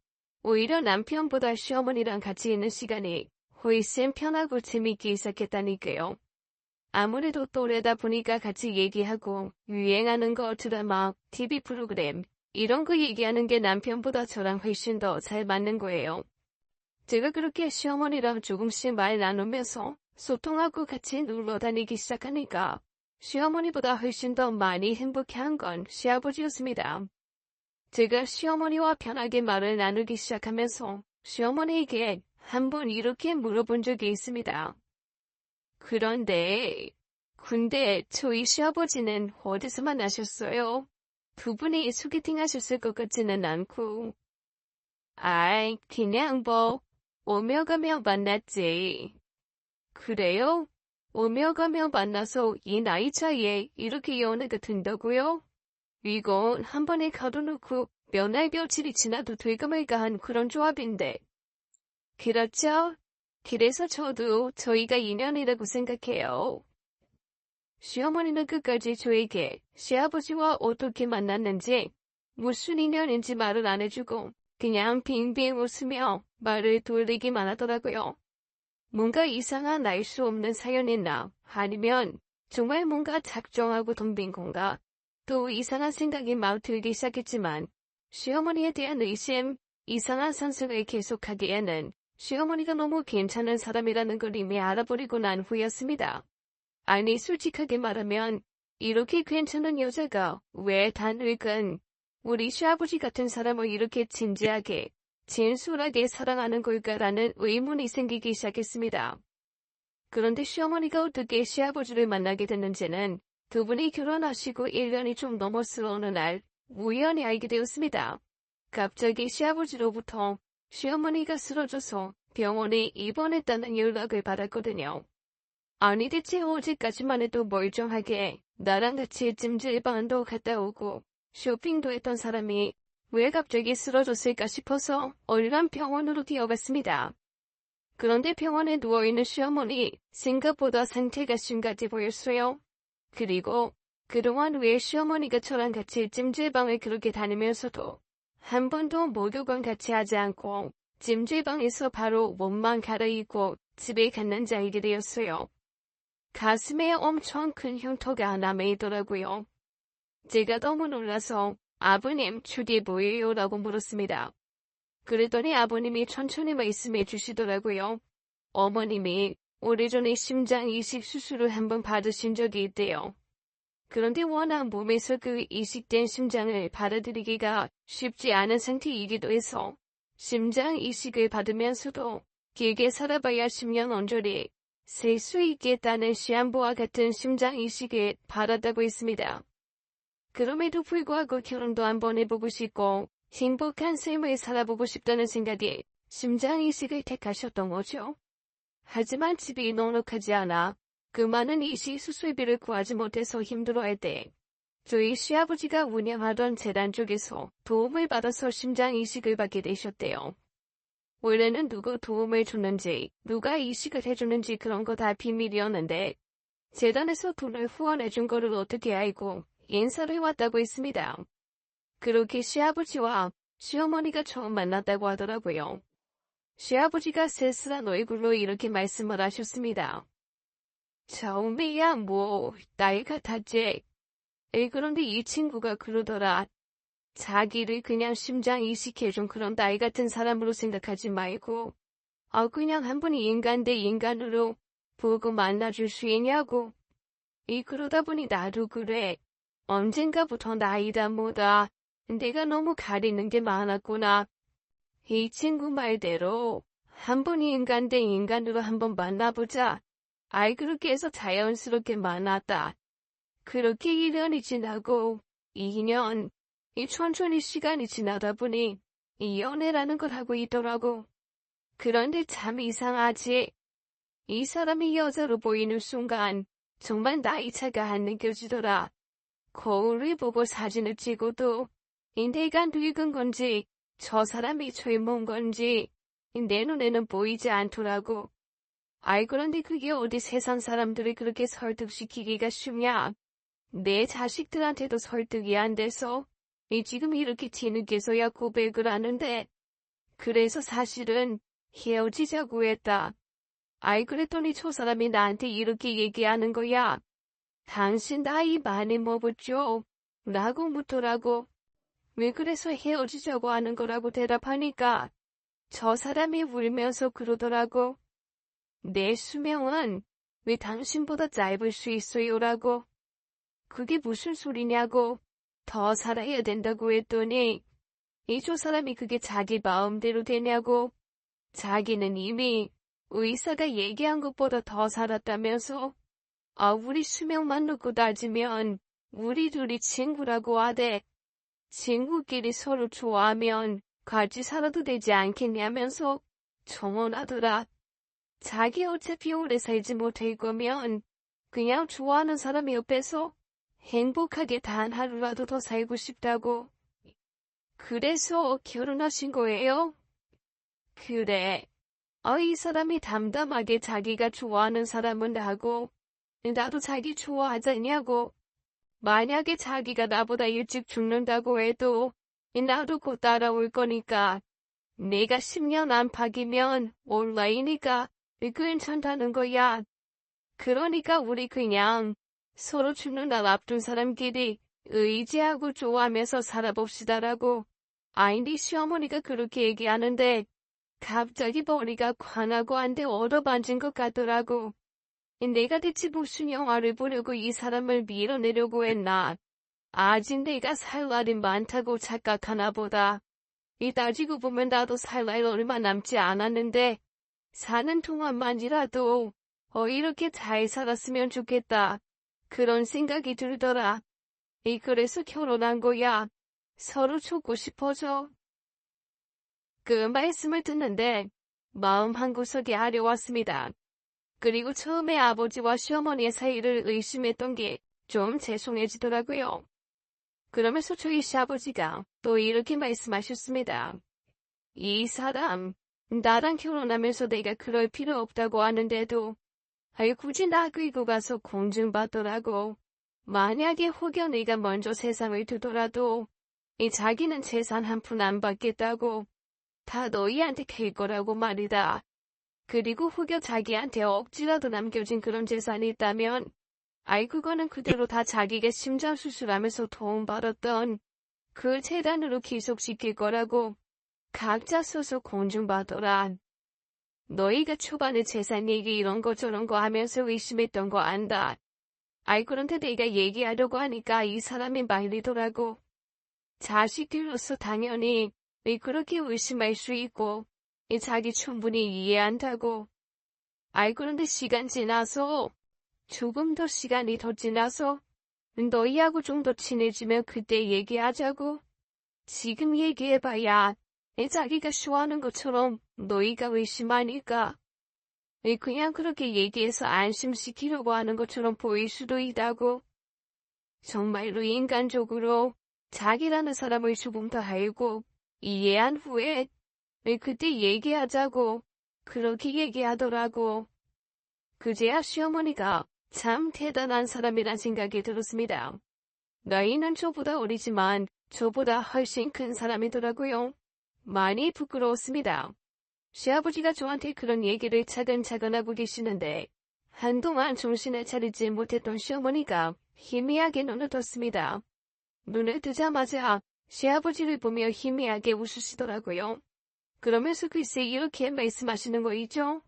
Speaker 1: 오히려 남편보다 시어머니랑 같이 있는 시간이 훨씬 편하고 재밌기 시작했다니까요. 아무래도 또래다 보니까 같이 얘기하고 유행하는 거 드라마, TV 프로그램 이런 거 얘기하는 게 남편보다 저랑 훨씬 더 잘 맞는 거예요. 제가 그렇게 시어머니랑 조금씩 말 나누면서 소통하고 같이 놀러 다니기 시작하니까 시어머니보다 훨씬 더 많이 행복해한 건 시아버지였습니다. 제가 시어머니와 편하게 말을 나누기 시작하면서 시어머니에게 한번 이렇게 물어본 적이 있습니다. 근데 저희 시아버지는 어디서 만나셨어요? 두 분이 소개팅 하셨을 것 같지는 않고. 아이, 그냥 오며 가며 만났지. 그래요? 오며 가며 만나서 이 나이 차이에 이렇게 연애가 된다고요? 이건 한 번에 가둬놓고 몇 날 며칠이 지나도 될까 말까한 그런 조합인데. 그렇죠? 그래서 저도 저희가 인연이라고 생각해요. 시어머니는 끝까지 저에게 시아버지와 어떻게 만났는지 무슨 인연인지 말을 안 해주고 그냥 빙빙 웃으며 말을 돌리기만 하더라고요. 뭔가 이상한 알 수 없는 사연이나 아니면 정말 뭔가 작정하고 덤빈 건가 또 이상한 생각이 막 들기 시작했지만 시어머니에 대한 의심, 이상한 상승을 계속하기에는 시어머니가 너무 괜찮은 사람이라는 걸 이미 알아버리고 난 후였습니다. 아니 솔직하게 말하면 이렇게 괜찮은 여자가 왜 단일근 우리 시아버지 같은 사람을 이렇게 진지하게 진솔하게 사랑하는 걸까라는 의문이 생기기 시작했습니다. 그런데 시어머니가 어떻게 시아버지를 만나게 됐는지는 두 분이 결혼하시고 1년이 좀 넘었을 어느 날 우연히 알게 되었습니다. 갑자기 시아버지로부터 시어머니가 쓰러져서 병원에 입원했다는 연락을 받았거든요. 아니 대체 어제까지만 해도 멀쩡하게 나랑 같이 찜질방도 갔다 오고 쇼핑도 했던 사람이 왜 갑자기 쓰러졌을까 싶어서 얼른 병원으로 뛰어갔습니다. 그런데 병원에 누워있는 시어머니 생각보다 상태가 심각해 보였어요. 그리고 그동안 왜 시어머니가 저랑 같이 찜질방을 그렇게 다니면서도 한 번도 목욕은 같이 하지 않고 찜질방에서 바로 몸만 갈아입고 집에 갔는지 알게 되었어요. 가슴에 엄청 큰 흉터가 남아있더라고요. 제가 너무 놀라서 아버님 출이 뭐예요? 라고 물었습니다. 그랬더니 아버님이 천천히 말씀해 주시더라고요. 어머님이 오래전에 심장 이식 수술을 한번 받으신 적이 있대요. 그런데 워낙 몸에서 그 이식된 심장을 받아들이기가 쉽지 않은 상태이기도 해서 심장 이식을 받으면서도 길게 살아봐야 10년 언저리 살 수 있겠다는 시한부와 같은 심장 이식을 받았다고 했습니다. 그럼에도 불구하고 결혼도 한번 해보고 싶고 행복한 삶을 살아보고 싶다는 생각에 심장 이식을 택하셨던 거죠. 하지만 집이 넉넉하지 않아 그 많은 이식 수술비를 구하지 못해서 힘들어할 때 저희 시아버지가 운영하던 재단 쪽에서 도움을 받아서 심장 이식을 받게 되셨대요. 원래는 누구 도움을 줬는지 누가 이식을 해줬는지 그런 거 다 비밀이었는데 재단에서 돈을 후원해준 거를 어떻게 알고 인사를 왔다고 했습니다. 그렇게 시아버지와 시어머니가 처음 만났다고 하더라고요. 시아버지가 쓸쓸한 얼굴로 이렇게 말씀을 하셨습니다. 처음이야 뭐 나이 같았지. 그런데 이 친구가 그러더라. 자기를 그냥 심장 이식해준 그런 나이 같은 사람으로 생각하지 말고, 그냥 한 번이 인간 대 인간으로 보고 만나줄 수 있냐고. 그러다 보니 나도 그래. 언젠가부터 나이다 뭐다. 내가 너무 가리는 게 많았구나. 이 친구 말대로 한 번이 인간 대 인간으로 한번 만나보자. 그렇게 해서 자연스럽게 만났다. 그렇게 1년이 지나고 2년, 천천히 시간이 지나다 보니 이 연애라는 걸 하고 있더라고. 그런데 참 이상하지. 이 사람이 여자로 보이는 순간 정말 나이 차가 안 느껴지더라. 거울을 보고 사진을 찍어도 내가 늙은 건지 저 사람이 젊은 건지 내 눈에는 보이지 않더라고. 그런데 그게 어디 세상 사람들을 그렇게 설득시키기가 쉽냐. 내 자식들한테도 설득이 안 돼서 지금 이렇게 뒤늦게서야 고백을 하는데, 그래서 사실은 헤어지자고 했다. 그랬더니 저 사람이 나한테 이렇게 얘기하는 거야. 당신 나이 많이 먹었죠? 라고 묻더라고. 왜 그래서 헤어지자고 하는 거라고 대답하니까 저 사람이 울면서 그러더라고. 내 수명은 왜 당신보다 짧을 수 있어요? 라고. 그게 무슨 소리냐고. 더 살아야 된다고 했더니 저 사람이 그게 자기 마음대로 되냐고. 자기는 이미 의사가 얘기한 것보다 더 살았다면서. 우리 수명만 놓고 따지면 우리 둘이 친구라고 하대. 친구끼리 서로 좋아하면 같이 살아도 되지 않겠냐면서 정언하더라. 자기 어차피 오래 살지 못할 거면 그냥 좋아하는 사람 옆에서 행복하게 단 하루라도 더 살고 싶다고. 그래서 결혼하신 거예요? 그래. 이 사람이 담담하게 자기가 좋아하는 사람은 나고 나도 자기 좋아하자냐고. 만약에 자기가 나보다 일찍 죽는다고 해도 나도 곧 따라올 거니까. 내가 10년 안팎이면 온라인이니까 괜찮다는 거야. 그러니까 우리 그냥 서로 죽는 날 앞둔 사람끼리 의지하고 좋아하면서 살아봅시다라고. 네 시어머니가 그렇게 얘기하는데 갑자기 머리가 관하고 한데 얻어반진 것 같더라고. 내가 대체 무슨 영화를 보려고 이 사람을 밀어내려고 했나. 아직 내가 살 날이 많다고 착각하나 보다. 따지고 보면 나도 살 날 얼마 남지 않았는데 사는 동안만이라도 이렇게 잘 살았으면 좋겠다. 그런 생각이 들더라. 그래서 결혼한 거야. 서로 좋고 싶어져. 그 말씀을 듣는데 마음 한구석에 아려왔습니다. 그리고 처음에 아버지와 시어머니의 사이를 의심했던 게 좀 죄송해지더라고요. 그러면서 저희 시아버지가 또 이렇게 말씀하셨습니다. 이 사람, 나랑 결혼하면서 내가 그럴 필요 없다고 하는데도 굳이 나 끌고 가서 공증받더라고. 만약에 혹여 네가 먼저 세상을 두더라도 자기는 재산 한 푼 안 받겠다고. 다 너희한테 갈 거라고 말이다. 그리고 혹여 자기한테 억지라도 남겨진 그런 재산이 있다면 그거는 그대로 다 자기가 심장수술하면서 도움받았던 그 재단으로 기속시킬 거라고. 각자 써서 공증받아라. 너희가 초반에 재산 얘기 이런 거 저런 거 하면서 의심했던 거 안다. 그런데 내가 얘기하려고 하니까 이 사람이 말리더라고. 자식들로서 당연히 그렇게 의심할 수 있고 자기 충분히 이해한다고. 그런데 시간 지나서 조금 더 시간이 더 지나서 너희하고 좀 더 친해지면 그때 얘기하자고. 지금 얘기해봐야 자기가 좋아하는 것처럼 너희가 의심하니까 그냥 그렇게 얘기해서 안심시키려고 하는 것처럼 보일 수도 있다고. 정말로 인간적으로 자기라는 사람을 조금 더 알고 이해한 후에 그때 얘기하자고 그렇게 얘기하더라고. 그제야 시어머니가 참 대단한 사람이란 생각이 들었습니다. 나이는 저보다 어리지만 저보다 훨씬 큰 사람이더라고요. 많이 부끄러웠습니다. 시아버지가 저한테 그런 얘기를 차근차근 하고 계시는데 한동안 정신을 차리지 못했던 시어머니가 희미하게 눈을 떴습니다. 눈을 뜨자마자 시아버지를 보며 희미하게 웃으시더라고요. 그러면서 글쎄 이렇게 말씀하시는 거 있죠?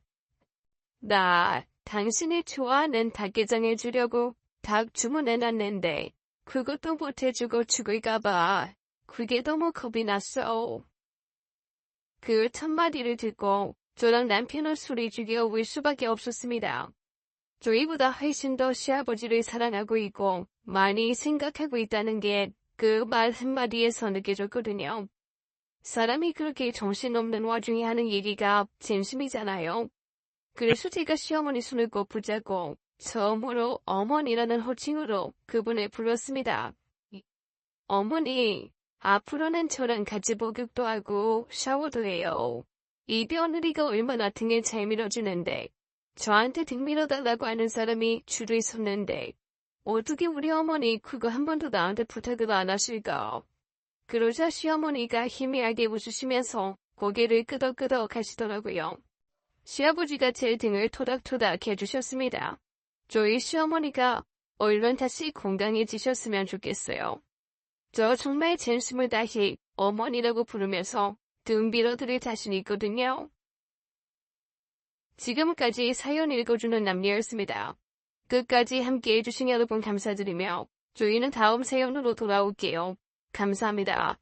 Speaker 1: 나 당신이 좋아하는 닭게장 해주려고 닭 주문해놨는데 그것도 못해주고 죽을까봐 그게 너무 겁이 났어. 그 첫마디를 듣고 저랑 남편은 소리 죽여 울 수밖에 없었습니다. 저희보다 훨씬 더 시아버지를 사랑하고 있고 많이 생각하고 있다는 게 그 말 한마디에서 느껴졌거든요. 사람이 그렇게 정신없는 와중에 하는 얘기가 진심이잖아요. 그래서 제가 시어머니 손을 꼭 붙잡고 처음으로 어머니라는 호칭으로 그분을 불렀습니다. 어머니, 앞으로는 저랑 같이 목욕도 하고 샤워도 해요. 이 며느리가 얼마나 등을 잘 밀어주는데 저한테 등 밀어달라고 하는 사람이 줄을 섰는데 어떻게 우리 어머니 그거 한 번도 나한테 부탁을 안 하실까? 그러자 시어머니가 희미하게 웃으시면서 고개를 끄덕끄덕 하시더라고요. 시아버지가 제 등을 토닥토닥 해주셨습니다. 저희 시어머니가 얼른 다시 건강해지셨으면 좋겠어요. 저 정말 진심을 다해 어머니라고 부르면서 등 빌어드릴 자신 있거든요. 지금까지 사연 읽어주는 남녀였습니다. 끝까지 함께 해주신 여러분 감사드리며 저희는 다음 사연으로 돌아올게요. 감사합니다.